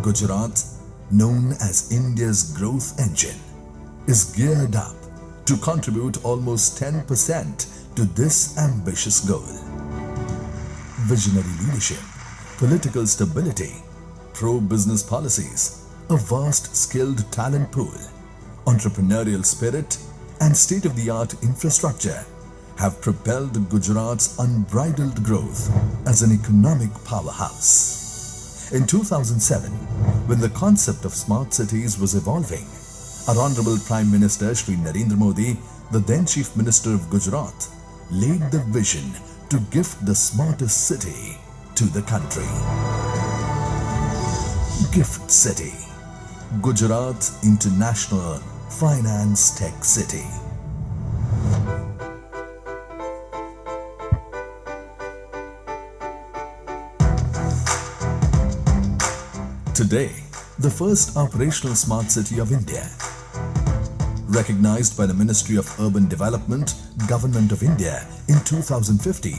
Gujarat, known as India's growth engine, is geared up to contribute almost 10% to this ambitious goal. Visionary leadership, political stability, pro-business policies, a vast skilled talent pool, entrepreneurial spirit, and state-of-the-art infrastructure have propelled Gujarat's unbridled growth as an economic powerhouse. In 2007, when the concept of smart cities was evolving, our Honorable Prime Minister Shri Narendra Modi, the then Chief Minister of Gujarat, laid the vision to gift the smartest city to the country. GIFT City, Gujarat International Finance Tech City. Today, the first operational smart city of India. Recognized by the Ministry of Urban Development, Government of India in 2015,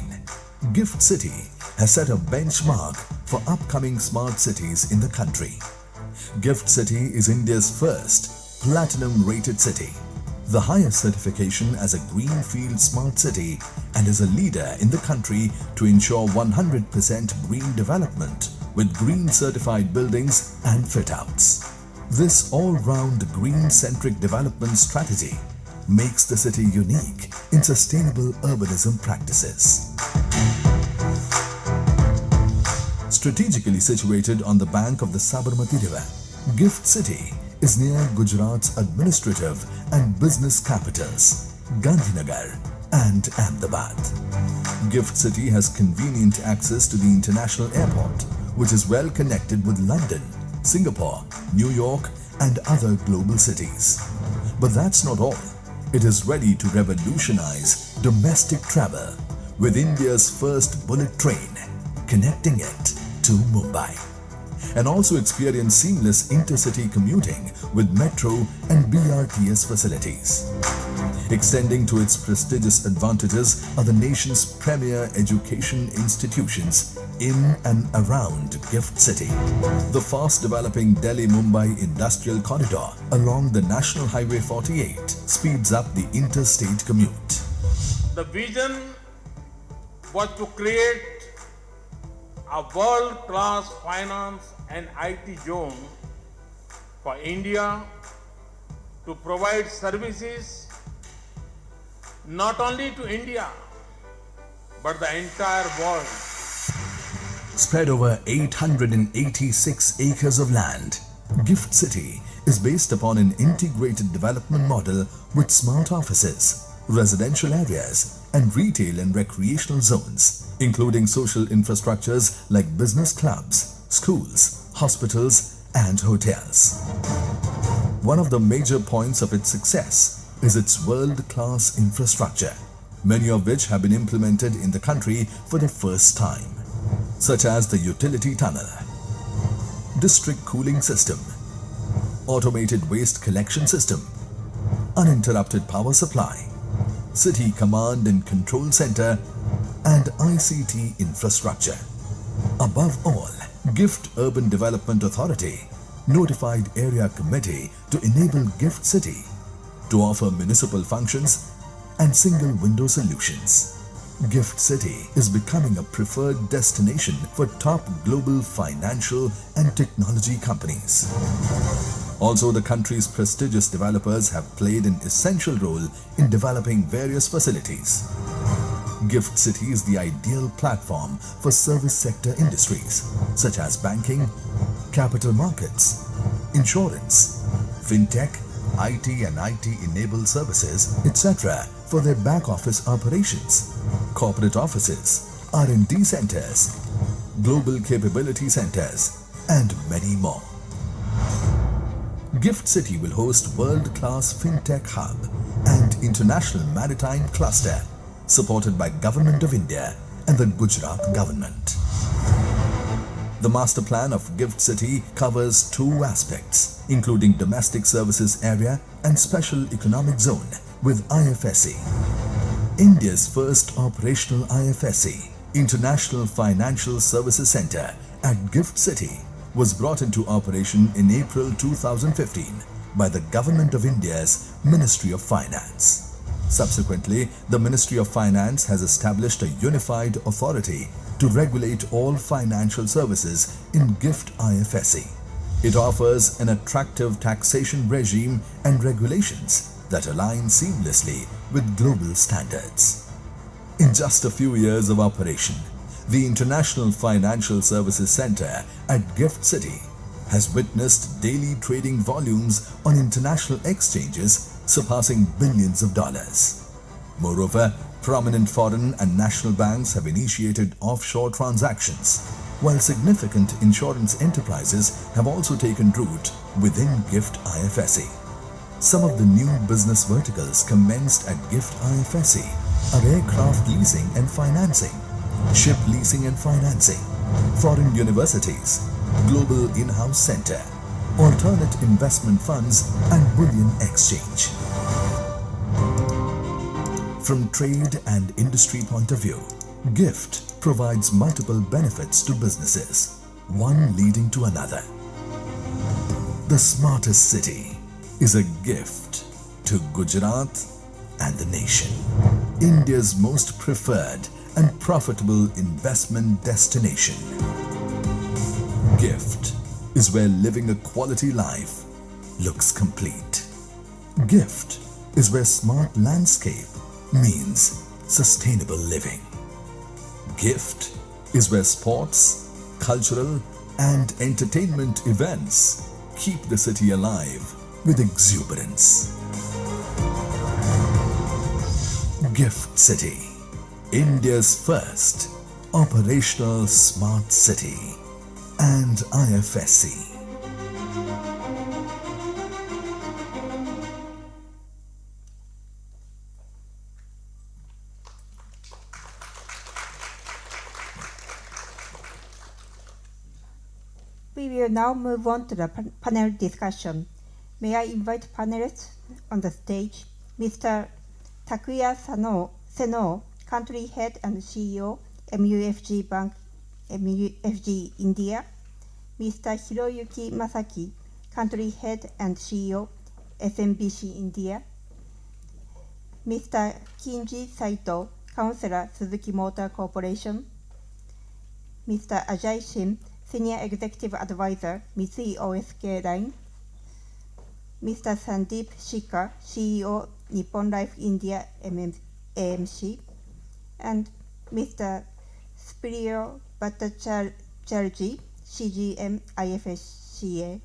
GIFT City has set a benchmark for upcoming smart cities in the country. GIFT City is India's first platinum-rated city, the highest certification as a greenfield smart city, and is a leader in the country to ensure 100% green development with green certified buildings and fit-outs. This all-round green-centric development strategy makes the city unique in sustainable urbanism practices. Strategically situated on the bank of the Sabarmati River, GIFT City is near Gujarat's administrative and business capitals, Gandhinagar and Ahmedabad. GIFT City has convenient access to the international airport, which is well connected with London, Singapore, New York, and other global cities. But that's not all. It is ready to revolutionize domestic travel with India's first bullet train connecting it to Mumbai, and also experience seamless intercity commuting with metro and BRTS facilities. Extending to its prestigious advantages are the nation's premier education institutions in and around Gift City. The fast-developing Delhi-Mumbai Industrial Corridor along the National Highway 48 speeds up the interstate commute. The vision was to create a world-class finance and IT zone for India to provide services not only to India but the entire world. Spread over 886 acres of land, Gift City is based upon an integrated development model with smart offices, residential areas, and retail and recreational zones, including social infrastructures like business clubs, schools, hospitals, and hotels. One of the major points of its success is its world-class infrastructure, many of which have been implemented in the country for the first time, such as the utility tunnel, district cooling system, automated waste collection system, uninterrupted power supply, city command and control center, and ICT infrastructure. Above all, Gift Urban Development Authority notified Area Committee to enable Gift City to offer municipal functions and single window solutions. Gift City is becoming a preferred destination for top global financial and technology companies. Also, the country's prestigious developers have played an essential role in developing various facilities. Gift City is the ideal platform for service sector industries such as banking, capital markets, insurance, fintech, IT and IT-enabled services, etc. for their back office operations, corporate offices, R&D centers, global capability centers, and many more. Gift City will host world-class fintech hub and international maritime cluster supported by Government of India and the Gujarat government. The master plan of Gift City covers two aspects, including domestic services area and special economic zone with IFSC. India's first operational IFSC, International Financial Services Center at Gift City, was brought into operation in April 2015 by the Government of India's Ministry of Finance. Subsequently, the Ministry of Finance has established a unified authority to regulate all financial services in Gift IFSC. It offers an attractive taxation regime and regulations that align seamlessly with global standards. In just a few years of operation, the International Financial Services Center at Gift City has witnessed daily trading volumes on international exchanges surpassing billions of dollars. Moreover, prominent foreign and national banks have initiated offshore transactions, while significant insurance enterprises have also taken root within Gift IFSC. Some of the new business verticals commenced at Gift IFSC are aircraft leasing and financing, ship leasing and financing, foreign universities, global in-house center, alternate investment funds, and bullion exchange. From trade and industry point of view, Gift provides multiple benefits to businesses, one leading to another. The smartest city is a gift to Gujarat and the nation. India's most preferred and profitable investment destination. Gift is where living a quality life looks complete. Gift is where smart landscape means sustainable living. Gift is where sports, cultural, and entertainment events keep the city alive with exuberance. Gift City, India's first operational smart city. and IFSC. We will now move on to the panel discussion. May I invite panelists on the stage, Mr. Takuya Seno, Country Head and CEO, MUFG Bank, MUFG India, Mr. Hiroyuki Masaki, Country Head and CEO, SMBC India, Mr. Kinji Saito, Councillor, Suzuki Motor Corporation, Mr. Ajay Singh, Senior Executive Advisor, Mitsui OSK Line, Mr. Sandeep Shikha, CEO, Nippon Life India AMC, and Mr. Spirio Bhattacharjee, CGM IFSCA.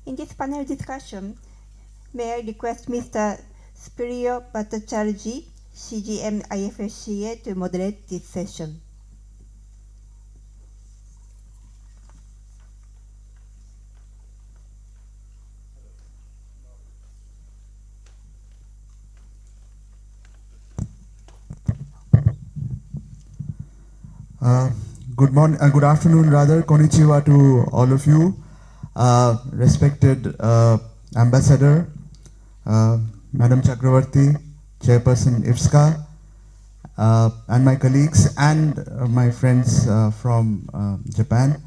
In this panel discussion, may I request Mr. Spirio Bhattacharjee, CGM IFSCA, to moderate this session. Good afternoon, rather. Konnichiwa to all of you. Respected Ambassador, Madam Chakravarti, Chairperson IFSCA, and my colleagues and my friends from Japan.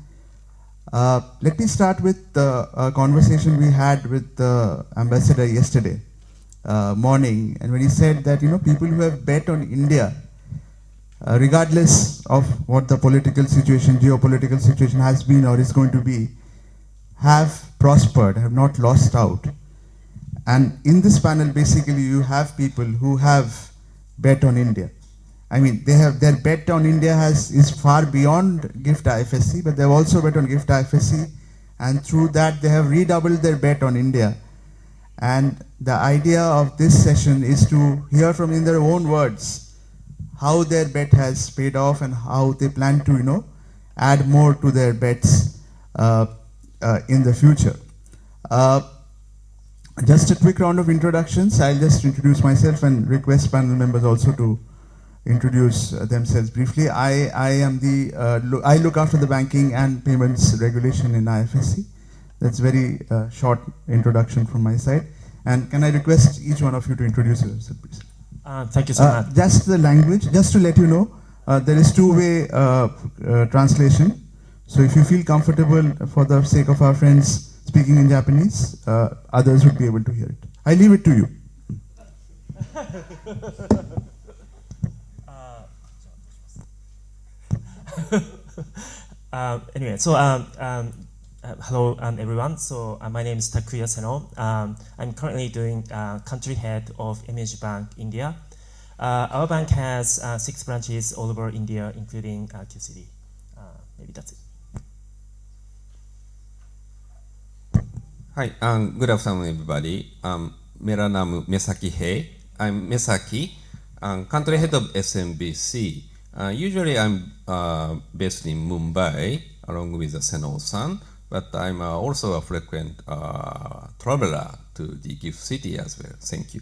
Let me start with the conversation we had with the Ambassador yesterday morning, and when he said that, people who have bet on India, regardless of what the political situation, geopolitical situation has been or is going to be, have prospered, have not lost out. And in this panel, basically, you have people who have bet on India. I mean, their bet on India is far beyond GIFT IFSC, but they have also bet on GIFT IFSC, and through that, they have redoubled their bet on India. And the idea of this session is to hear from, in their own words, how their bet has paid off and how they plan to, add more to their bets in the future. Just a quick round of introductions. I'll just introduce myself and request panel members also to introduce themselves briefly. I look after the banking and payments regulation in IFSC. That's very short introduction from my side. And can I request each one of you to introduce yourself, please? Thank you so much. Just the language, just to let you know, there is two-way translation. So if you feel comfortable, for the sake of our friends speaking in Japanese, others would be able to hear it. I leave it to you. Anyway, so hello everyone. So my name is Takuya Seno. I'm currently doing country head of MUFG Bank India. Our bank has 6 branches all over India, including QCD. Maybe that's it. Hi, good afternoon, everybody. मेरा नाम Mesaki है. I'm Mesaki, country head of SMBC. Usually I'm based in Mumbai, along with Seno-san, but I'm also a frequent traveler to the gift city as well. Thank you.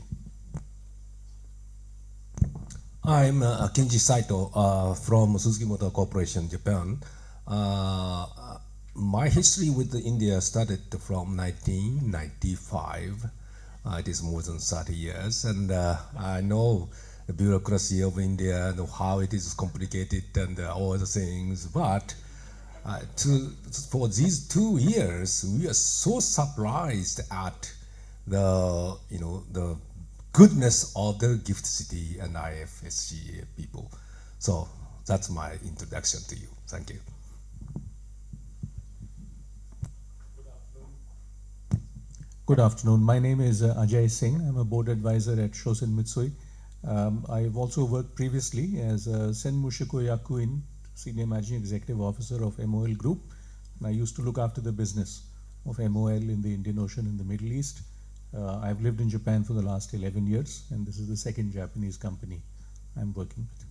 I'm Kinji Saito from Suzuki Motor Corporation, Japan. My history with India started from 1995. It is more than 30 years, and I know the bureaucracy of India, know how it is complicated and all the things, but for these 2 years, we are so surprised at the the goodness of the gift city and IFSC people. So that's my introduction to you. Thank you. Good afternoon. My name is Ajay Singh. I'm a board advisor at Shosen Mitsui. I've also worked previously as Sen Mushiko Yakuin, Senior Managing Executive Officer of MOL Group. And I used to look after the business of MOL in the Indian Ocean and the Middle East. I've lived in Japan for the last 11 years, and this is the second Japanese company I'm working with.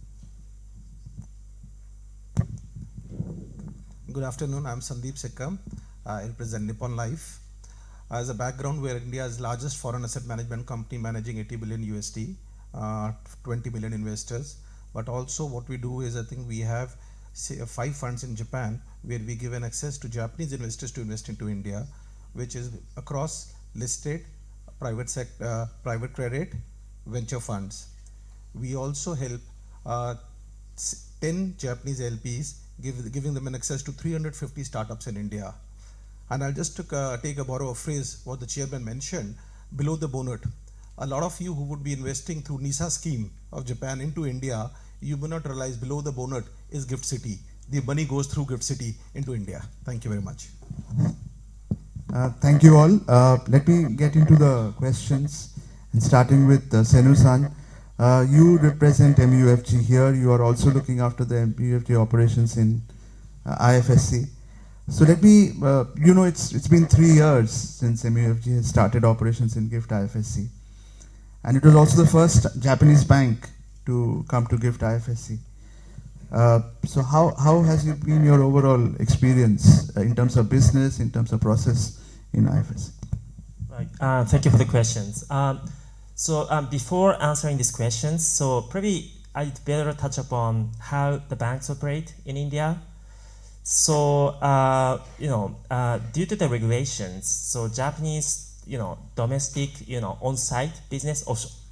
Good afternoon. I'm Sandeep Sekkam. I represent Nippon Life. As a background, we are India's largest foreign asset management company managing 80 billion USD, 20 million investors. But also what we do is I think we have 5 funds in Japan where we give an access to Japanese investors to invest into India, which is across listed, private sector, private credit, venture funds. We also help 10 Japanese LPs, giving them an access to 350 startups in India. And I'll just borrow a phrase what the chairman mentioned, below the bonnet. A lot of you who would be investing through NISA scheme of Japan into India, you may not realize below the bonnet is Gift City. The money goes through Gift City into India. Thank you very much. Thank you all. Let me get into the questions, and starting with Senu-san. You represent MUFG here. You are also looking after the MUFG operations in IFSC. So let me, it's been 3 years since MUFG has started operations in GIFT IFSC. And it was also the first Japanese bank to come to GIFT IFSC. So how has it been your overall experience in terms of business, in terms of process in IFSC? Right. Thank you for the questions. So before answering these questions, so probably I'd better touch upon how the banks operate in India. So, due to the regulations, so Japanese, domestic, on-site business,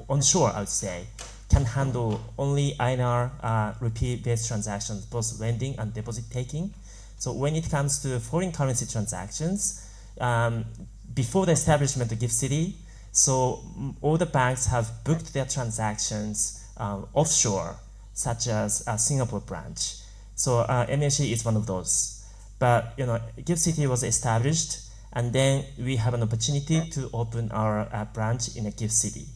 onshore, I would say, can handle only INR rupee-based transactions, both lending and deposit taking. So when it comes to foreign currency transactions, before the establishment of Gift City, so all the banks have booked their transactions offshore, such as a Singapore branch. So MHC is one of those. But Gift City was established, and then we have an opportunity to open our branch in a Gift City.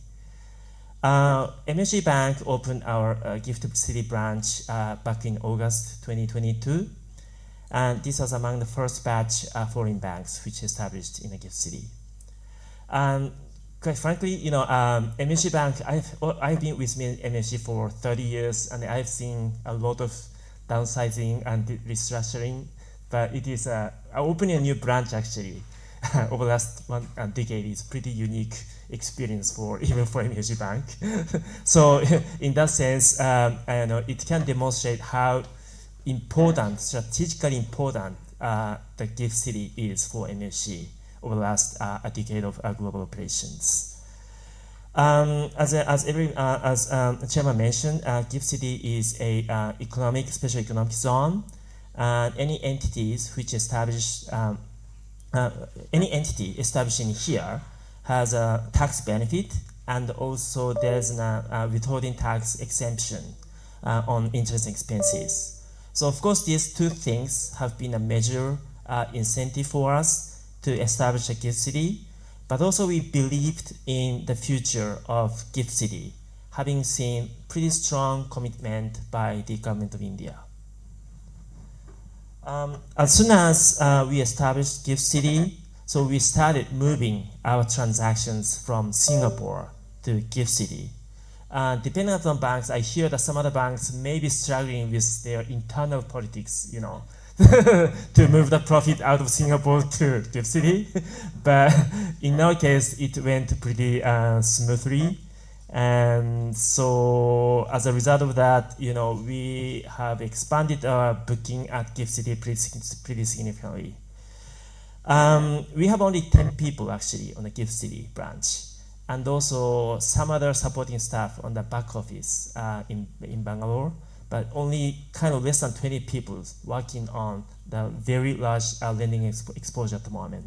MHC Bank opened our Gift City branch back in August 2022. And this was among the first batch foreign banks which established in a Gift City. Quite frankly, MHC Bank, I've been with MHC for 30 years, and I've seen a lot of downsizing and restructuring, but it is opening a new branch actually over the last decade is pretty unique experience even for MHC Bank. So in that sense, it can demonstrate how important, strategically important, the Gift City is for MHC over the last a decade of global operations. As Chairman mentioned, Gift City is a special economic zone. Any entities which establish, any entity establishing here has a tax benefit, and also there's a withholding tax exemption on interest expenses. So of course, these two things have been a major incentive for us to establish a Gift City, but also we believed in the future of Gift City, having seen pretty strong commitment by the government of India. As soon as we established Gift City, so we started moving our transactions from Singapore to Gift City. Depending on banks, I hear that some other banks may be struggling with their internal politics, to move the profit out of Singapore to Gift City. But in our case, it went pretty smoothly. And so as a result of that, we have expanded our booking at Gift City pretty significantly. We have only 10 people actually on the Gift City branch, and also some other supporting staff on the back office in Bangalore, but only kind of less than 20 people working on the very large lending exposure at the moment.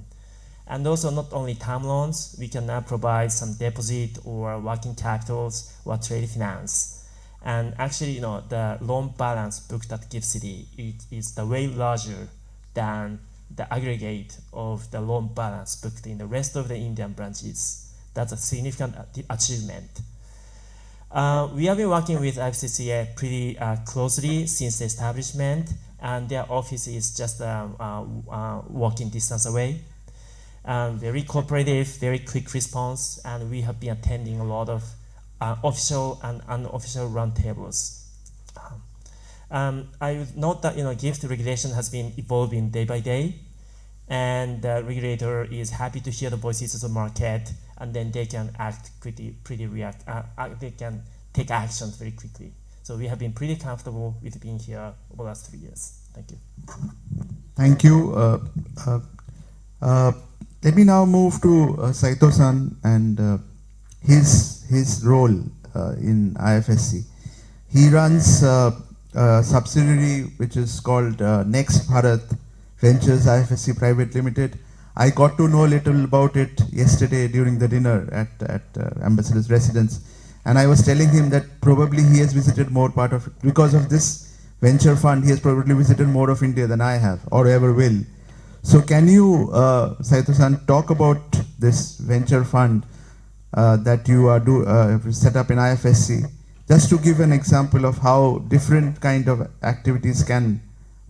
And also not only term loans, we can now provide some deposit or working capitals or trade finance. And actually, the loan balance booked at Gift City is the way larger than the aggregate of the loan balance booked in the rest of the Indian branches. That's a significant achievement. We have been working with IFCCA pretty closely since the establishment, and their office is just walking distance away. Very cooperative, very quick response, and we have been attending a lot of official and unofficial roundtables. I would note that gift regulation has been evolving day by day, and the regulator is happy to hear the voices of the market, and then they can act they can take actions very quickly. So we have been pretty comfortable with being here over the last 3 years. Thank you. Thank you. Let me now move to Saito-san and his role in IFSC. He runs a subsidiary which is called Next Bharat Ventures IFSC Private Limited. I got to know a little about it yesterday during the dinner at Ambassador's residence, and I was telling him that probably he has visited more part of, because of this venture fund, he has probably visited more of India than I have or ever will. So can you, Saito-san, talk about this venture fund that you are set up in IFSC, just to give an example of how different kind of activities can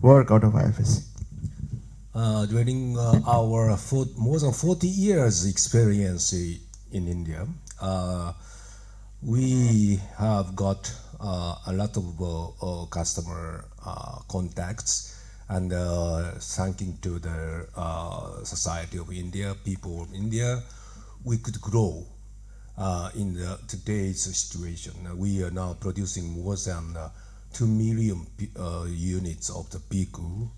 work out of IFSC? During our more than 40 years experience in India, we have got a lot of customer contacts, and thanking to the Society of India, people of India, we could grow in today's situation. We are now producing more than 2 million units of the Piku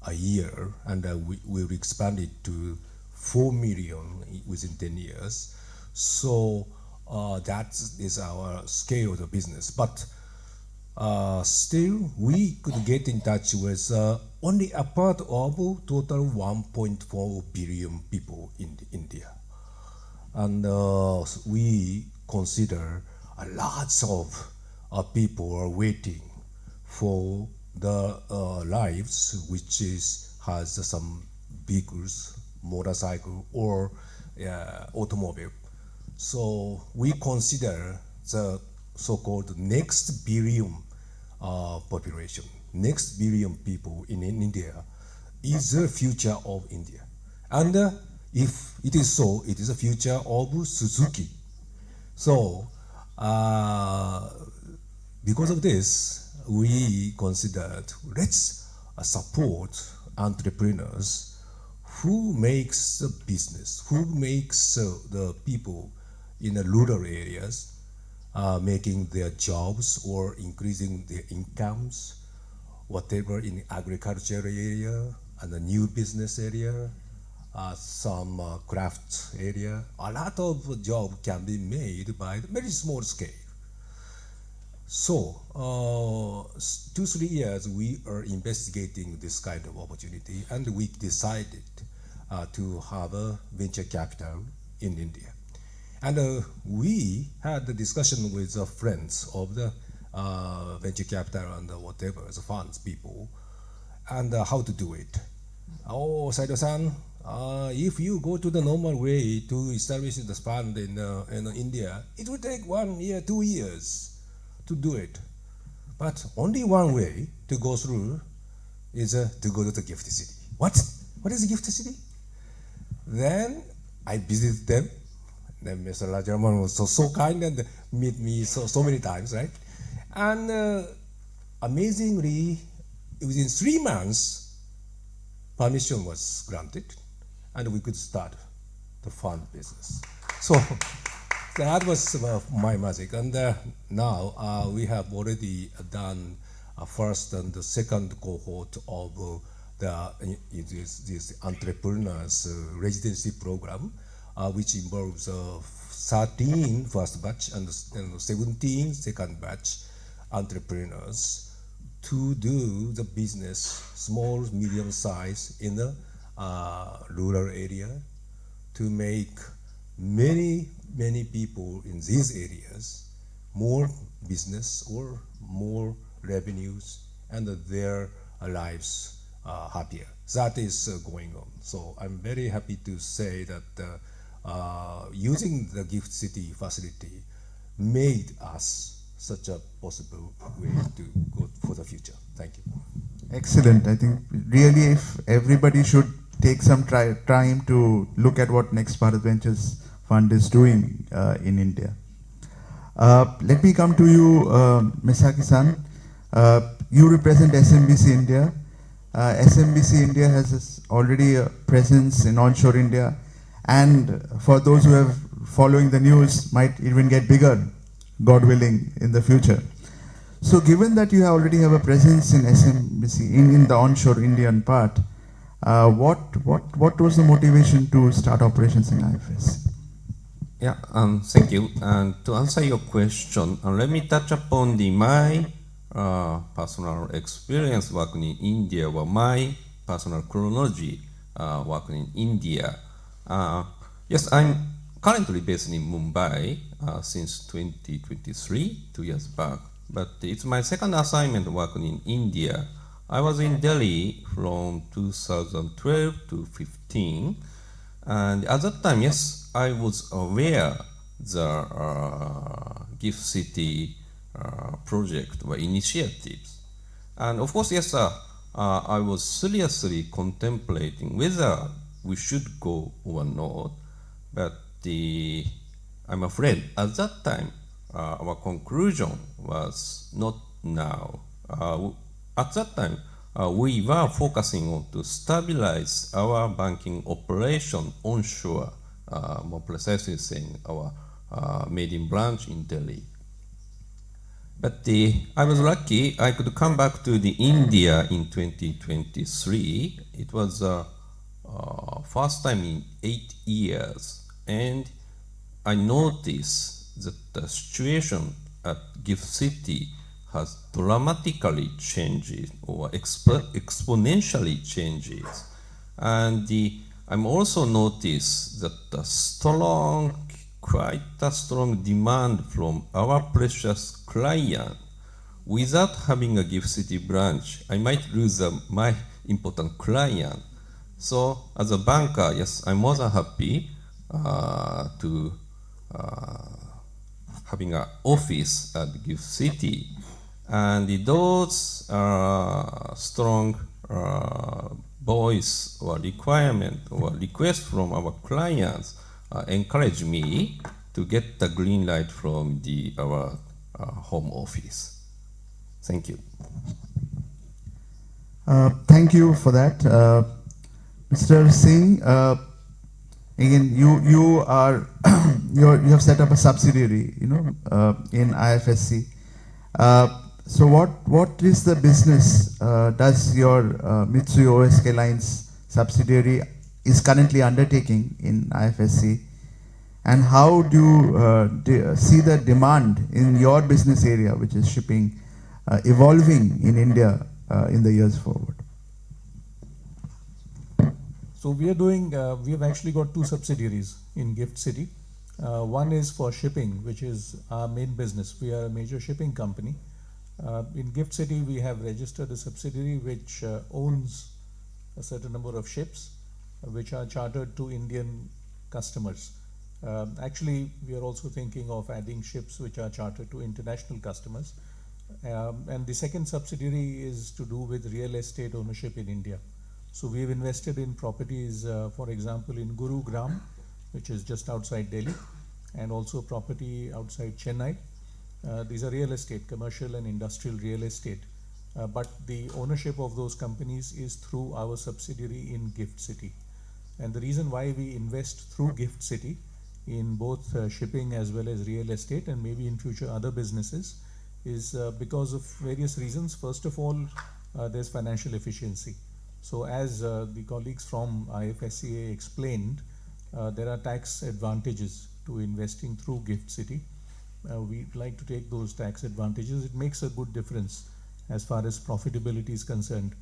a year, and we will expand it to 4 million within 10 years. So that is our scale of the business. But still, we could get in touch with only a part of total 1.4 billion people in India. And we consider a lot of people are waiting for the lives which has some vehicles, motorcycle or automobile. So we consider the so-called next billion population, next billion people in India is the future of India. And if it is so, it is the future of Suzuki. So because of this, we considered let's support entrepreneurs who makes the business, who makes the people in the rural areas making their jobs or increasing their incomes, whatever in the agriculture area and the new business area, some craft area. A lot of job can be made by very small scale. So 2-3 years we are investigating this kind of opportunity, and we decided to have a venture capital in India. And we had the discussion with the friends of the venture capital and whatever, the funds people, and how to do it. Oh, Saito-san, if you go to the normal way to establish the fund in India, it will take 1 year, 2 years to do it. But only one way to go through is to go to the gift city. What? What is the gift city? Then I visited them. Then Mr. Rajaman was so kind and meet me so many times, right? And amazingly, within 3 months, permission was granted, and we could start the fund business. So that was my magic. And now we have already done first and the second cohort of this entrepreneurs residency program, which involves 13 first batch and 17 second batch entrepreneurs to do the business, small, medium size in the rural area, to make many people in these areas more business or more revenues, and their lives happier. That is going on. So I'm very happy to say that using the gift city facility made us such a possible way to go for the future. Thank you. Excellent. I think really if everybody should take some time to look at what Next Bharat Ventures Fund is doing in India. Let me come to you, Misaki-san. you represent SMBC India. SMBC India has already a presence in onshore India, and for those who have following the news, might even get bigger, God willing, in the future. So given that you already have a presence in SMBC, in the onshore Indian part, what was the motivation to start operations in IFS? Yeah, thank you. And to answer your question, let me touch upon my personal experience working in India, or my personal chronology working in India. Yes, I'm currently based in Mumbai since 2023, 2 years back. But it's my second assignment working in India. I was in Delhi from 2012 to 15. And at that time, yes, I was aware the Gift City project or initiatives. And of course, yes, I was seriously contemplating whether we should go or not. But I'm afraid at that time, our conclusion was not now. At that time, we were focusing on to stabilize our banking operation onshore, more precisely saying our maiden branch in Delhi. But I was lucky I could come back to India in 2023. It was first time in 8 years, and I noticed that the situation at Gift City has dramatically changed or exponentially changes. And I'm also noticed that quite a strong demand from our precious client. Without having a Gift City branch, I might lose my important client. So as a banker, yes, I'm more than happy to having an office at Gift City. And those strong voice or requirement or request from our clients encourage me to get the green light from our home office. Thank you. Thank you for that. Mr. Singh, again, you are you have set up a subsidiary, in IFSC. So what is the business does your Mitsui OSK Lines subsidiary is currently undertaking in IFSC, and how do you see the demand in your business area, which is shipping, evolving in India in the years forward? So we are doing, we have actually got 2 subsidiaries in Gift City. One is for shipping, which is our main business. We are a major shipping company. In Gift City, we have registered a subsidiary which owns a certain number of ships which are chartered to Indian customers. Actually, we are also thinking of adding ships which are chartered to international customers. And the second subsidiary is to do with real estate ownership in India. So we have invested in properties, for example, in Gurugram, which is just outside Delhi, and also property outside Chennai. These are real estate, commercial and industrial real estate. But the ownership of those companies is through our subsidiary in Gift City. And the reason why we invest through Gift City in both shipping as well as real estate, and maybe in future other businesses, is because of various reasons. First of all, there's financial efficiency. So as the colleagues from IFSCA explained, there are tax advantages to investing through Gift City. We'd like to take those tax advantages. It makes a good difference as far as profitability is concerned.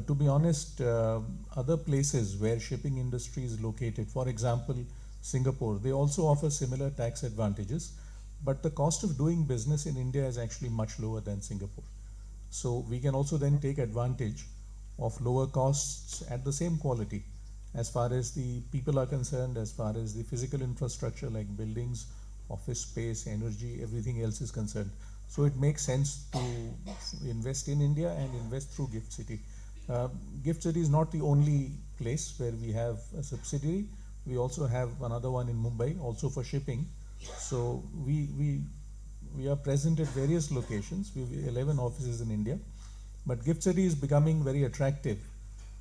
To be honest, other places where shipping industry is located, for example, Singapore, they also offer similar tax advantages, but the cost of doing business in India is actually much lower than Singapore. So we can also then take advantage of lower costs at the same quality as far as the people are concerned, as far as the physical infrastructure like buildings, office space, energy, everything else is concerned. So it makes sense to invest in India and invest through Gift City. Gift City is not the only place where we have a subsidiary. We also have another one in Mumbai, also for shipping. So we are present at various locations. We have 11 offices in India. But Gift City is becoming very attractive.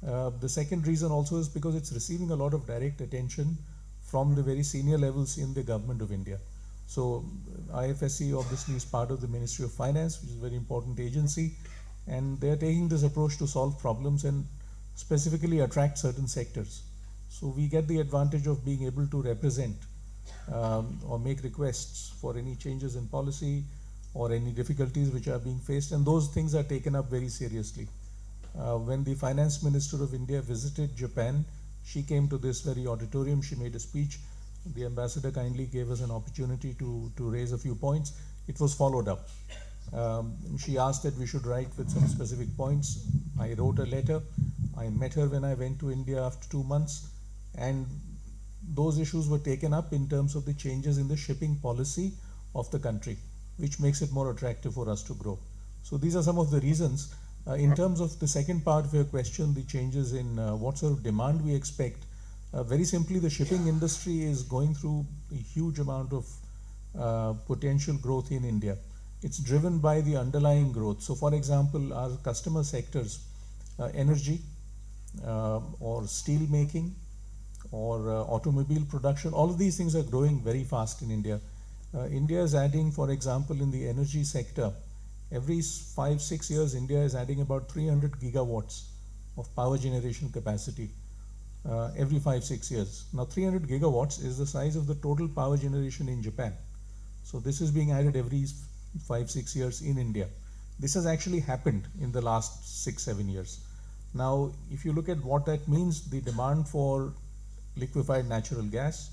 The second reason also is because it's receiving a lot of direct attention from the very senior levels in the government of India. So IFSC obviously is part of the Ministry of Finance, which is a very important agency, and they're taking this approach to solve problems and specifically attract certain sectors. So we get the advantage of being able to represent or make requests for any changes in policy or any difficulties which are being faced, and those things are taken up very seriously. When the Finance Minister of India visited Japan, she came to this very auditorium, she made a speech. The ambassador kindly gave us an opportunity to raise a few points. It was followed up. She asked that we should write with some specific points. I wrote a letter. I met her when I went to India after 2 months, and those issues were taken up in terms of the changes in the shipping policy of the country, which makes it more attractive for us to grow. So these are some of the reasons. In terms of the second part of your question, the changes in what sort of demand we expect, very simply, the shipping industry is going through a huge amount of potential growth in India. It's driven by the underlying growth. So for example, our customer sectors, energy or steel making or automobile production, all of these things are growing very fast in India. India is adding, for example, in the energy sector, every 5-6 years, India is adding about 300 gigawatts of power generation capacity. Every 5-6 years. Now 300 gigawatts is the size of the total power generation in Japan. So this is being added every 5-6 years in India. This has actually happened in the last 6-7 years. Now if you look at what that means, the demand for liquefied natural gas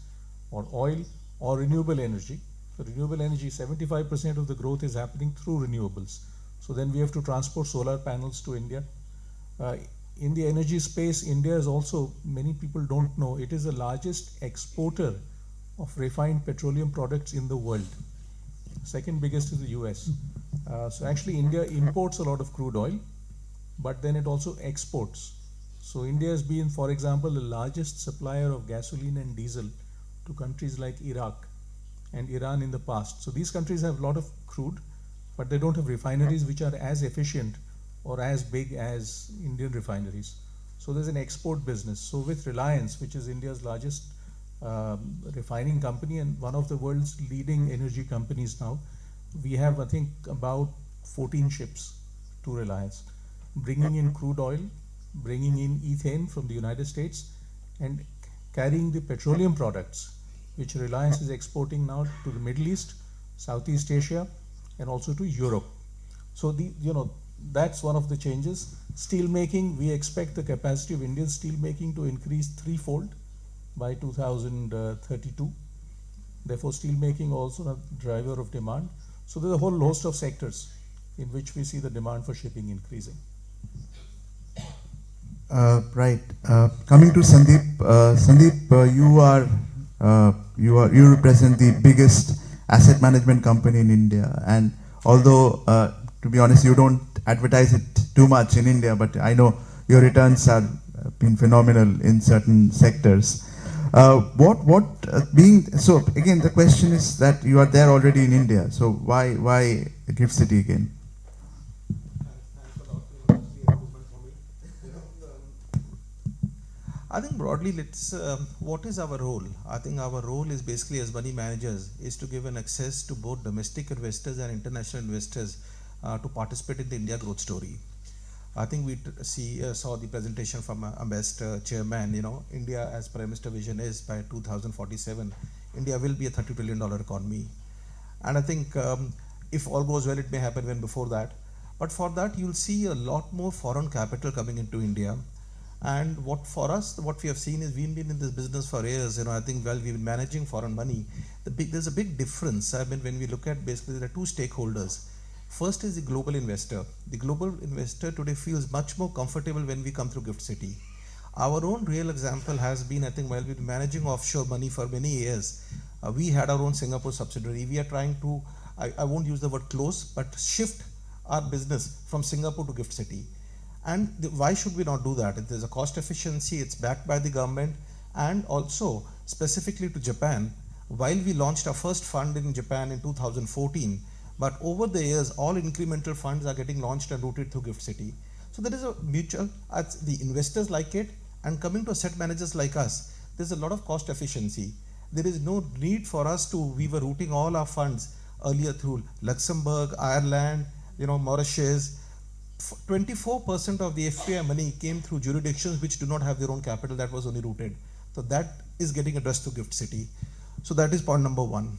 or oil or renewable energy. For renewable energy, 75% of the growth is happening through renewables. So then we have to transport solar panels to India. In the energy space, India is also, many people don't know, it is the largest exporter of refined petroleum products in the world. Second biggest is the US. So actually India imports a lot of crude oil, but then it also exports. So India has been, for example, the largest supplier of gasoline and diesel to countries like Iraq and Iran in the past. So these countries have a lot of crude, but they don't have refineries which are as efficient or as big as Indian refineries. So there's an export business. So with Reliance, which is India's largest refining company and one of the world's leading energy companies now, we have, I think, about 14 ships to Reliance, bringing in crude oil, bringing in ethane from the United States, and carrying the petroleum products which Reliance is exporting now to the Middle East, Southeast Asia, and also to Europe. So that's one of the changes. Steel making, we expect the capacity of Indian steel making to increase threefold by 2032. Therefore, steel making also a driver of demand. So there's a whole host of sectors in which we see the demand for shipping increasing. Right. Coming to Sandeep. Sandeep, you represent the biggest asset management company in India, and although to be honest, you don't advertise it too much in India, but I know your returns have been phenomenal in certain sectors. So again, the question is that you are there already in India, so why Gift City again? I think broadly, what is our role? I think our role is basically as money managers is to give an access to both domestic investors and international investors to participate in the India growth story. I think we saw the presentation from Ambassador Chairman, India as Prime Minister vision is by 2047, India will be a $30 trillion economy. And I think if all goes well, it may happen even before that. But for that, you'll see a lot more foreign capital coming into India. And what we have seen is we've been in this business for years. I think we've been managing foreign money. There's a big difference. I mean, when we look at basically there are two stakeholders. First is the global investor. The global investor today feels much more comfortable when we come through Gift City. Our own real example has been, I think, while we've been managing offshore money for many years, we had our own Singapore subsidiary. We are trying to, I won't use the word close, but shift our business from Singapore to Gift City. And why should we not do that? There's a cost efficiency, it's backed by the government, and also specifically to Japan, while we launched our first fund in Japan in 2014, But over the years, all incremental funds are getting launched and routed through Gift City. So there is a mutual, the investors like it, and coming to asset managers like us, there's a lot of cost efficiency. There is no need for us to, we were routing all our funds earlier through Luxembourg, Ireland, Mauritius. 24% of the FPI money came through jurisdictions which do not have their own capital, that was only routed. So that is getting addressed to Gift City. So that is point number one.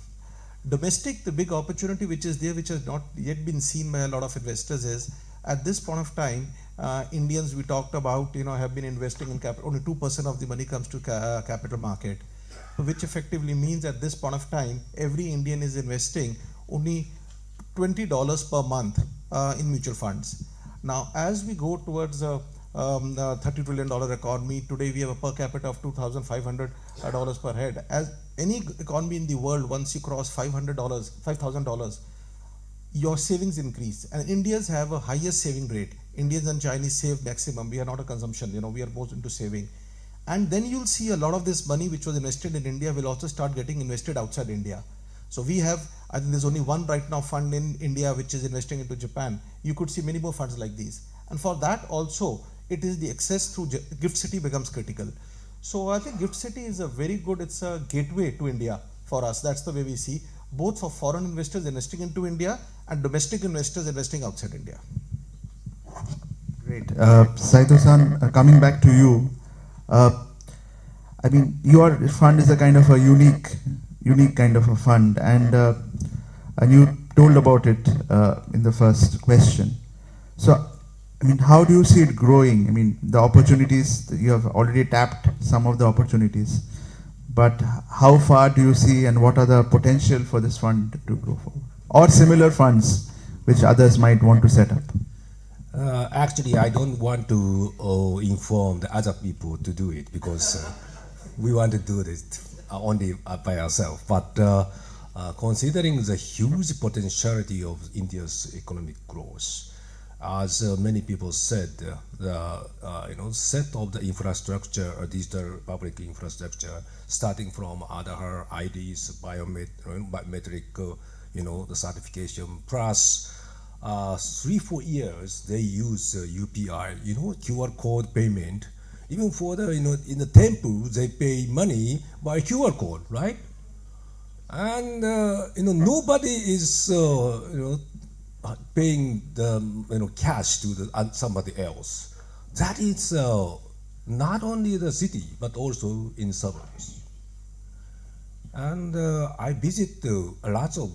Domestic, the big opportunity which is there, which has not yet been seen by a lot of investors is, at this point of time, Indians we talked about, have been investing in capital, only 2% of the money comes to capital market, which effectively means at this point of time, every Indian is investing only $20 per month in mutual funds. Now, as we go towards a $30 trillion economy, today we have a per capita of $2,500 per head. As any economy in the world, once you cross $5,000, your savings increase. And Indians have a highest saving rate. Indians and Chinese save maximum. We are not a consumption, we are both into saving. And then you'll see a lot of this money which was invested in India will also start getting invested outside India. So we have, I think there's only one right now fund in India which is investing into Japan. You could see many more funds like these. And for that also, it is the access through Gift City becomes critical. So I think Gift City is a very good, it's a gateway to India for us. That's the way we see, both for foreign investors investing into India and domestic investors investing outside India. Great. Saito-san, coming back to you, I mean, your fund is a kind of a unique kind of a fund, and you told about it in the first question. So, I mean, how do you see it growing? I mean, the opportunities, you have already tapped some of the opportunities, but how far do you see and what are the potential for this fund to grow forward? Or similar funds which others might want to set up? Actually, I don't want to inform the other people to do it because we want to do this only by ourselves. But considering the huge potentiality of India's economic growth, as many people said, the set of the infrastructure, digital public infrastructure, starting from Aadhaar, IDs, biometric, the certification, plus 3-4 years they use UPI, QR code payment. Even for the in the temple they pay money by QR code, right? And nobody is paying the cash to somebody else. That is not only the city but also in suburbs. And I visit lots of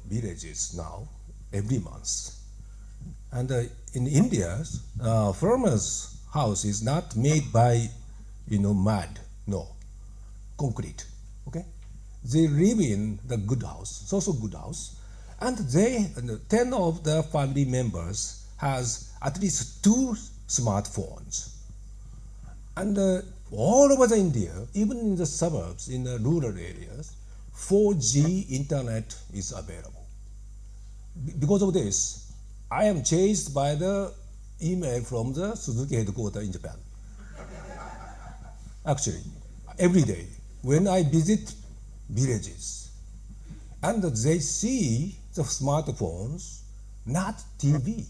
villages now every month. And in India, farmers' house is not made by mud, no, concrete. Okay, they live in the good house, so good house. And 10 of the family members has at least 2 smartphones. And all over the India, even in the suburbs, in the rural areas, 4G internet is available. Because of this, I am chased by the email from the Suzuki headquarters in Japan. Actually, every day when I visit villages, and they see the smartphones, not TV.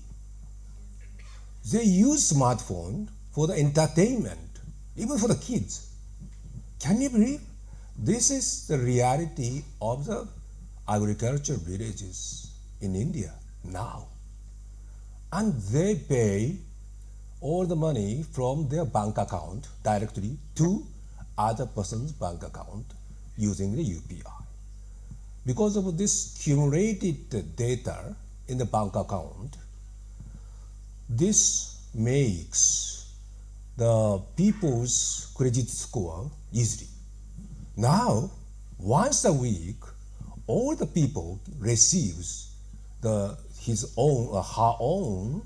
They use smartphone for the entertainment, even for the kids. Can you believe? This is the reality of the agricultural villages in India now. And they pay all the money from their bank account directly to other person's bank account using the UPI. Because of this accumulated data in the bank account, this makes the people's credit score easily. Now, once a week, all the people receives his own or her own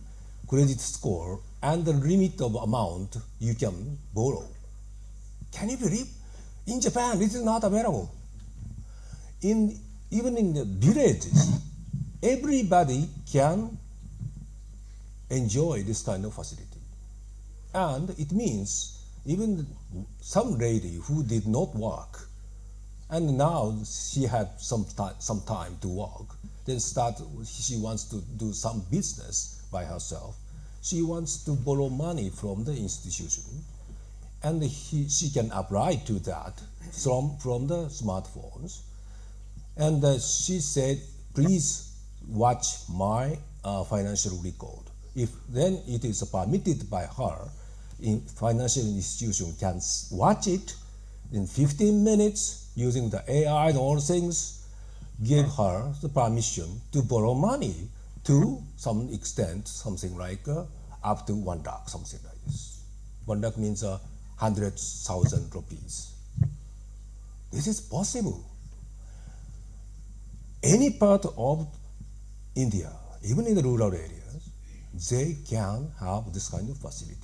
credit score and the limit of amount you can borrow. Can you believe? In Japan, this is not available. Even in the villages, everybody can enjoy this kind of facility. And it means even some lady who did not work, and now she had some time to work, then she wants to do some business by herself. She wants to borrow money from the institution, and she can apply to that from the smartphones. And she said, please watch my financial record. If then it is permitted by her, financial institution can watch it in 15 minutes using the AI and all things, give her the permission to borrow money to some extent, something like up to 1 lakh, something like this. 1 lakh means 100,000 rupees. This is possible. Any part of India, even in the rural areas, they can have this kind of facility.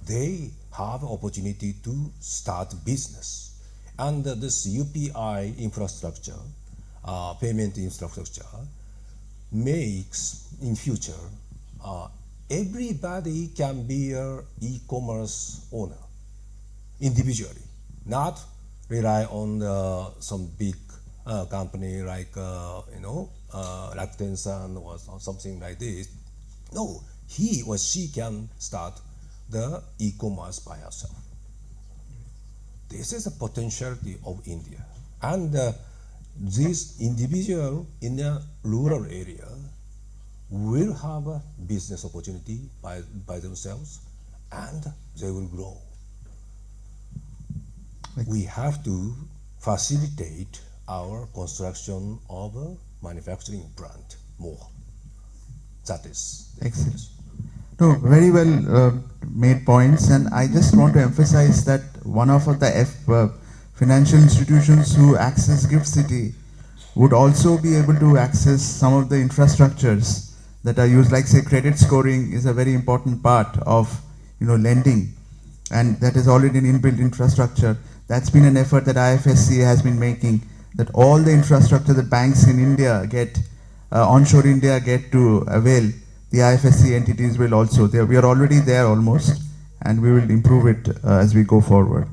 They have opportunity to start business. And this UPI infrastructure, payment infrastructure, makes in future everybody can be an e-commerce owner individually, not rely on some big company like Rakuten-san or something like this. No, he or she can start the e-commerce by herself. This is the potentiality of India, and this individual in a rural area will have a business opportunity by themselves, and they will grow. We have to facilitate our construction of a manufacturing plant more. That is excellent. No, very well made points, and I just want to emphasize that one of the financial institutions who access Gift City would also be able to access some of the infrastructures that are used, like say credit scoring is a very important part of lending, and that is already an inbuilt infrastructure. That's been an effort that IFSCA has been making, that all the infrastructure that banks in India get, onshore India get to avail, the IFSC entities will also. We are already there almost, and we will improve it as we go forward.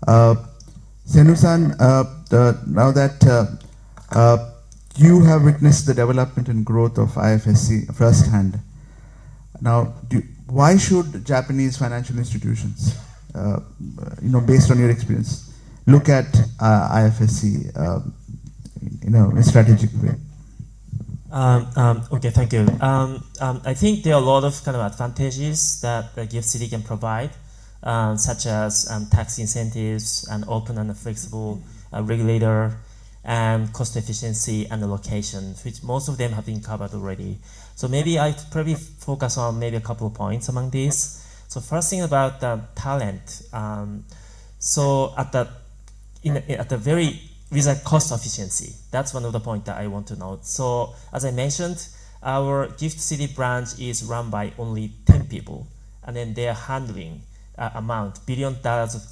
Senu-san, now that you have witnessed the development and growth of IFSC firsthand, now why should Japanese financial institutions, based on your experience, look at IFSC in a strategic way? Okay, thank you. I think there are a lot of kind of advantages that the Gift City can provide, such as tax incentives and open and flexible regulator, and cost efficiency and the location, which most of them have been covered already. So maybe I probably focus on maybe a couple of points among these. So first thing about talent. So at the very with a cost efficiency, that's one of the points that I want to note. So as I mentioned, our Gift City branch is run by only 10 people, and then they are handling amount, $1 billion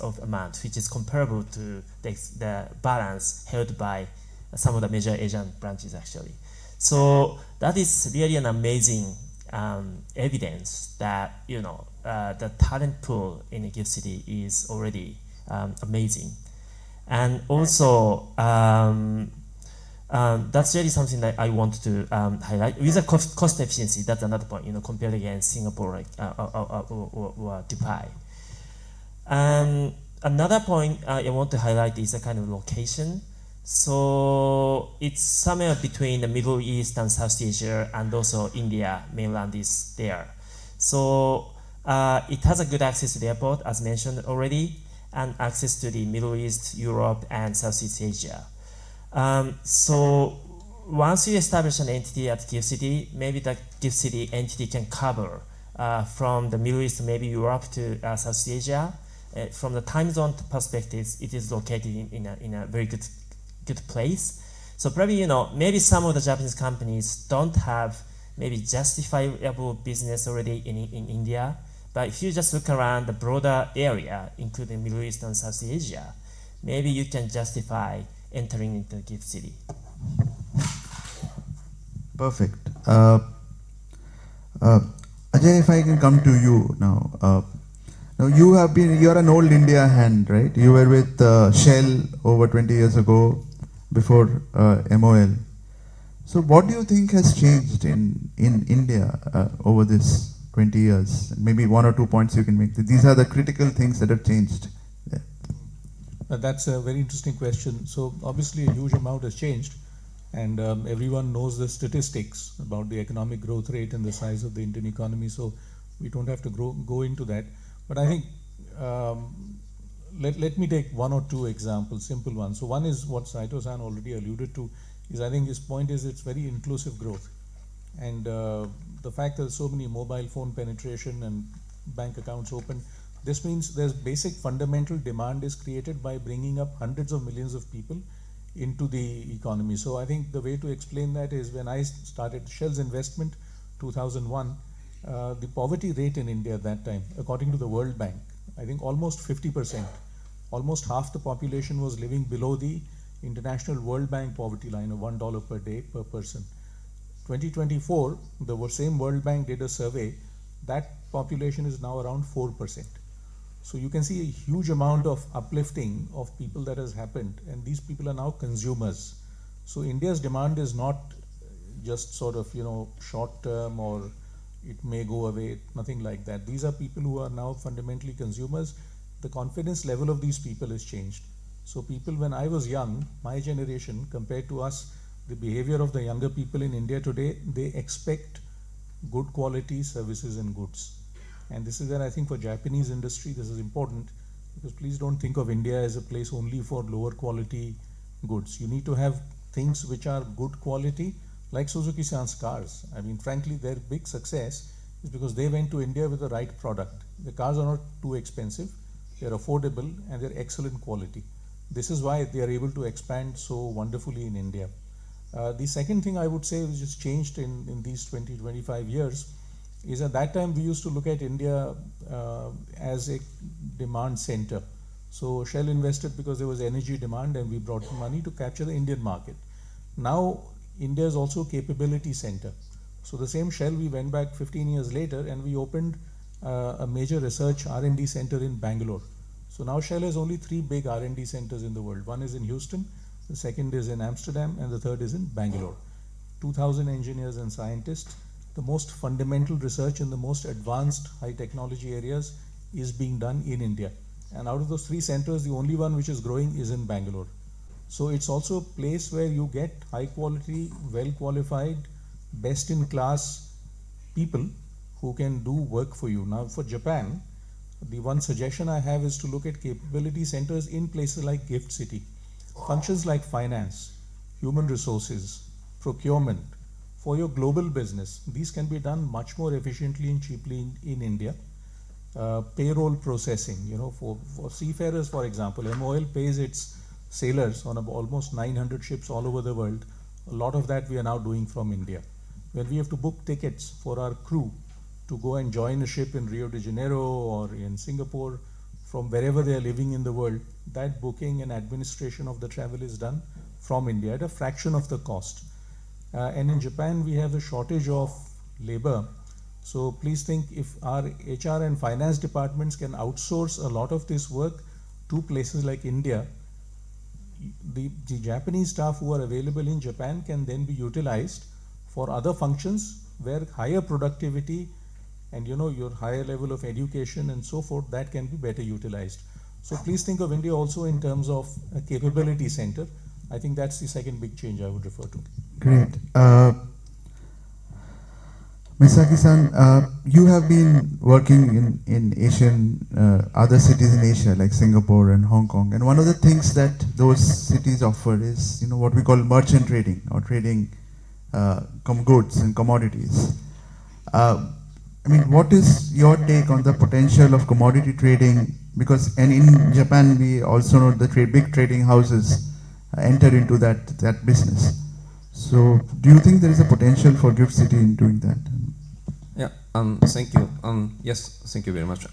of amount, which is comparable to the balance held by some of the major Asian branches actually. So that is really an amazing evidence that the talent pool in the Gift City is already amazing. And also, that's really something that I want to highlight. With the cost efficiency, that's another point, compared against Singapore or Dubai. Another point I want to highlight is a kind of location. So it's somewhere between the Middle East and South Asia, and also India mainland is there. So it has a good access to the airport, as mentioned already, and access to the Middle East, Europe, and Southeast Asia. So once you establish an entity at Gift City, maybe the Gift City entity can cover from the Middle East, maybe Europe to Southeast Asia. From the time zone perspective, it is located in a very good place. So probably, maybe some of the Japanese companies don't have maybe justifiable business already in India. But if you just look around the broader area, including Middle East and South Asia, maybe you can justify entering into Gift City. Perfect. Ajay, if I can come to you now. Now you're an old India hand, right? You were with Shell over 20 years ago, before MOL. So what do you think has changed in India over this 20 years? Maybe 1 or 2 points you can make. These are the critical things that have changed. Yeah. That's a very interesting question. So obviously a huge amount has changed, and everyone knows the statistics about the economic growth rate and the size of the Indian economy, so we don't have to go into that. But I think let me take 1 or 2 examples, simple ones. So one is what Saito-san already alluded to, is I think his point is it's very inclusive growth. And the fact that so many mobile phone penetration and bank accounts open, this means there's basic fundamental demand is created by bringing up hundreds of millions of people into the economy. So I think the way to explain that is when I started Shell's investment 2001, the poverty rate in India at that time, according to the World Bank, I think almost 50%, almost half the population was living below the International World Bank poverty line of $1 per day per person. 2024, the same World Bank did a survey, that population is now around 4%. So you can see a huge amount of uplifting of people that has happened, and these people are now consumers. So India's demand is not just sort of, short term or it may go away, nothing like that. These are people who are now fundamentally consumers. The confidence level of these people has changed. So people, when I was young, my generation, compared to us, the behavior of the younger people in India today, they expect good quality services and goods. And this is where I think for Japanese industry, this is important, because please don't think of India as a place only for lower quality goods. You need to have things which are good quality, like Suzuki-san's cars. I mean, frankly, their big success is because they went to India with the right product. The cars are not too expensive, they're affordable, and they're excellent quality. This is why they are able to expand so wonderfully in India. The second thing I would say which has changed in these 20-25 years is at that time we used to look at India as a demand center. So Shell invested because there was energy demand and we brought money to capture the Indian market. Now India is also a capability center. So the same Shell, we went back 15 years later and we opened a major research R&D center in Bangalore. So now Shell has only 3 big R&D centers in the world. One is in Houston, the second is in Amsterdam, and the third is in Bangalore. 2,000 engineers and scientists. The most fundamental research in the most advanced high technology areas is being done in India. And out of those 3 centers, the only one which is growing is in Bangalore. So it's also a place where you get high quality, well qualified, best in class people who can do work for you. Now for Japan, the one suggestion I have is to look at capability centers in places like Gift City. Functions like finance, human resources, procurement, for your global business, these can be done much more efficiently and cheaply in India. Payroll processing, for seafarers, for example, MOL pays its sailors on almost 900 ships all over the world. A lot of that we are now doing from India. When we have to book tickets for our crew to go and join a ship in Rio de Janeiro or in Singapore, from wherever they are living in the world, that booking and administration of the travel is done from India at a fraction of the cost. And in Japan, we have a shortage of labor. So please think if our HR and finance departments can outsource a lot of this work to places like India, the Japanese staff who are available in Japan can then be utilized for other functions where higher productivity and your higher level of education and so forth, that can be better utilized. So please think of India also in terms of a capability center. I think that's the second big change I would refer to. Great. Misaki-san, you have been working in Asian, other cities in Asia like Singapore and Hong Kong, and one of the things that those cities offer is what we call merchant trading, or trading goods and commodities. What is your take on the potential of commodity trading? Because in Japan we also know the big trading houses enter into that business. So do you think there is a potential for Gift City in doing that? Yeah, thank you. Yes, thank you very much.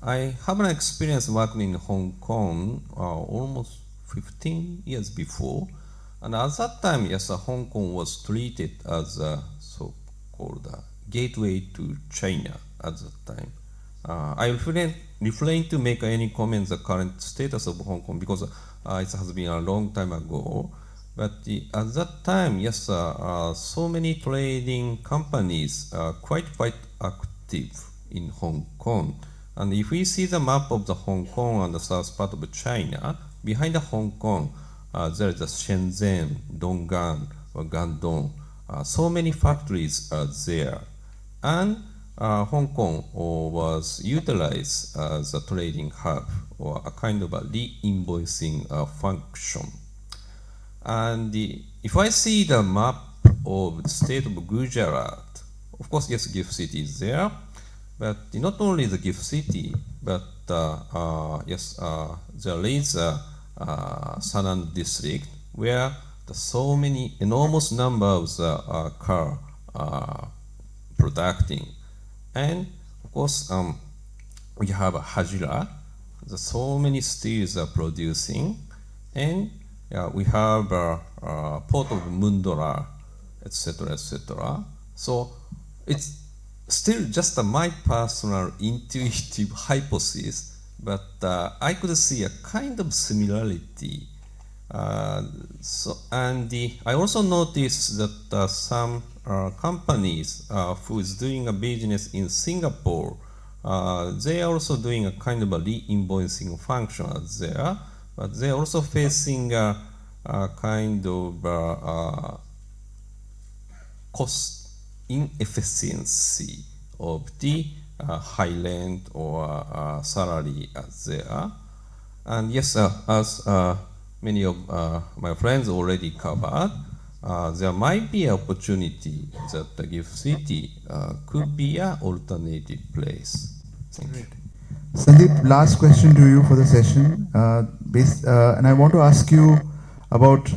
I have an experience working in Hong Kong almost 15 years before. And at that time, yes, Hong Kong was treated as a so-called gateway to China at that time. I refrain to make any comments on the current status of Hong Kong because it has been a long time ago. But at that time, yes, so many trading companies are quite active in Hong Kong. And if we see the map of the Hong Kong and the south part of China, behind the Hong Kong, there is a Shenzhen, Dongguan, or Guangdong. So many factories are there. And Hong Kong was utilized as a trading hub or a kind of a re-invoicing function. And if I see the map of the state of Gujarat, of course, yes, Gift City is there, but not only the Gift City, but yes, there is a Sanand district where so many enormous numbers of car producing. And of course, we have Hajira, so many steels are producing, and we have port of Mundora, etc., etc. So it's still just my personal intuitive hypothesis, but I could see a kind of similarity. I also noticed that some companies who is doing a business in Singapore, they are also doing a kind of a re-invoicing function there, but they are also facing a kind of cost inefficiency of the high rent or salary there. And yes, as many of my friends already covered, there might be an opportunity that the Gift City could be an alternative place. Thank you. Sandeep, last question to you for the session. And I want to ask you about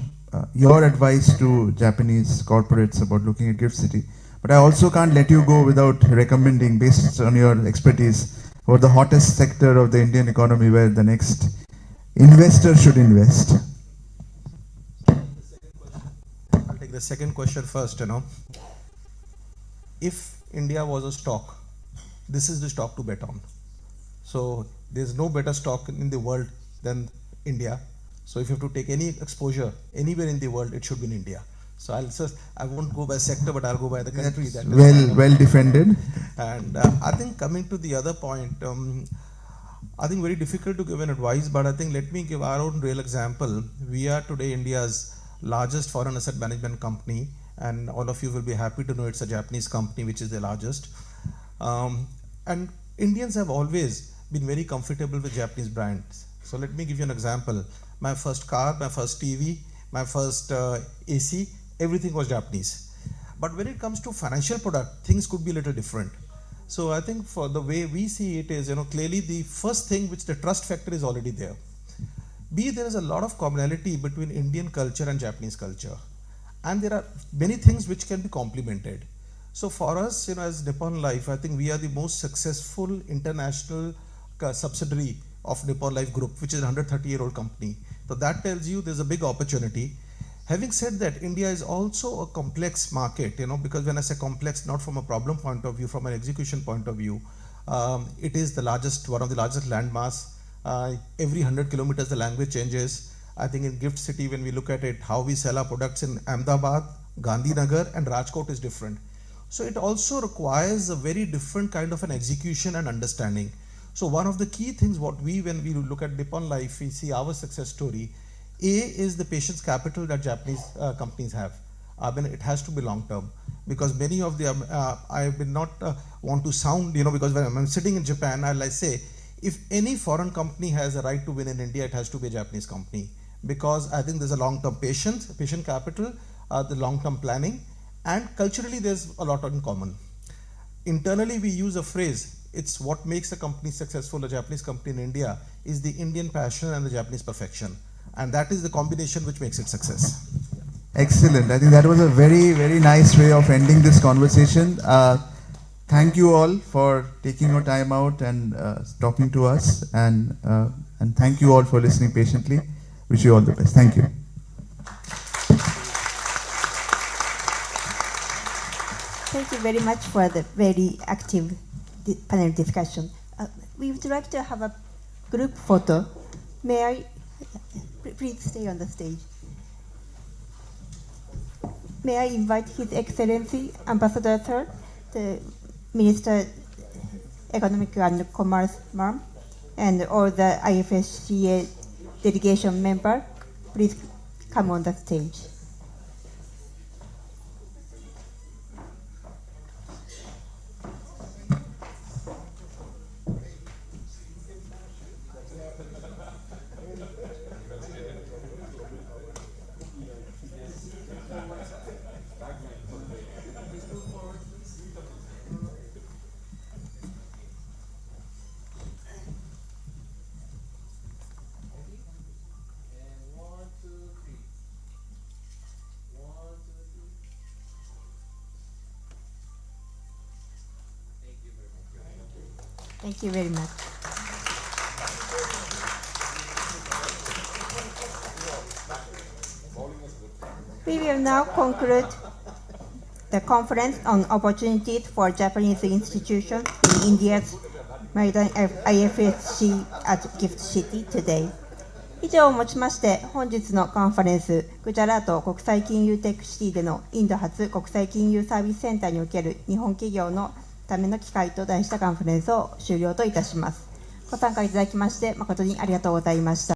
your advice to Japanese corporates about looking at Gift City. But I also can't let you go without recommending, based on your expertise, about the hottest sector of the Indian economy where the next investor should invest. I'll take the second question first. If India was a stock, this is the stock to bet on. So there's no better stock in the world than India. So if you have to take any exposure anywhere in the world, it should be in India. So I won't go by sector, but I'll go by the country. That well defended. And I think coming to the other point, I think very difficult to give an advice, but I think let me give our own real example. We are today India's largest foreign asset management company, and all of you will be happy to know it's a Japanese company which is the largest. And Indians have always been very comfortable with Japanese brands. So let me give you an example. My first car, my first TV, my first AC, everything was Japanese. But when it comes to financial product, things could be a little different. So I think for the way we see it is, clearly the first thing which the trust factor is already there. There is a lot of commonality between Indian culture and Japanese culture. And there are many things which can be complemented. So for us, as Nippon Life, I think we are the most successful international subsidiary of Nippon Life Group, which is a 130-year-old company. So that tells you there's a big opportunity. Having said that, India is also a complex market, because when I say complex, not from a problem point of view, from an execution point of view, it is the largest, one of the largest landmass. Every 100 kilometers, the language changes. I think in Gift City, when we look at it, how we sell our products in Ahmedabad, Gandhinagar, and Rajkot is different. So it also requires a very different kind of an execution and understanding. So one of the key things when we look at Nippon Life, we see our success story. A is the patience capital that Japanese companies have. It has to be long term, because many of the, I will not want to sound, because when I'm sitting in Japan, I'll say, if any foreign company has a right to win in India, it has to be a Japanese company, because I think there's a long-term patient capital, the long-term planning, and culturally there's a lot in common. Internally, we use a phrase, it's what makes a company successful, a Japanese company in India, is the Indian passion and the Japanese perfection. And that is the combination which makes it success. Excellent. I think that was a very, very nice way of ending this conversation. Thank you all for taking your time out and talking to us. And thank you all for listening patiently. Wish you all the best. Thank you. Thank you very much for the very active panel discussion. We would like to have a group photo. May I? Please stay on the stage. May I invite His Excellency Ambassador Sir, the Minister Economic and Commerce Ma'am, and all the IFSCA delegation member, please come on the stage. Thank you very much. We will now conclude the conference on opportunities for Japanese institutions in India's Maritime IFSC at Gift City today. 以上をもちまして本日のカンファレンスグジャラート国際金融テックシティでのインド初国際金融サービスセンターにおける日本企業のための機会と題したカンファレンスを終了といたします。ご参加いただきまして誠にありがとうございました。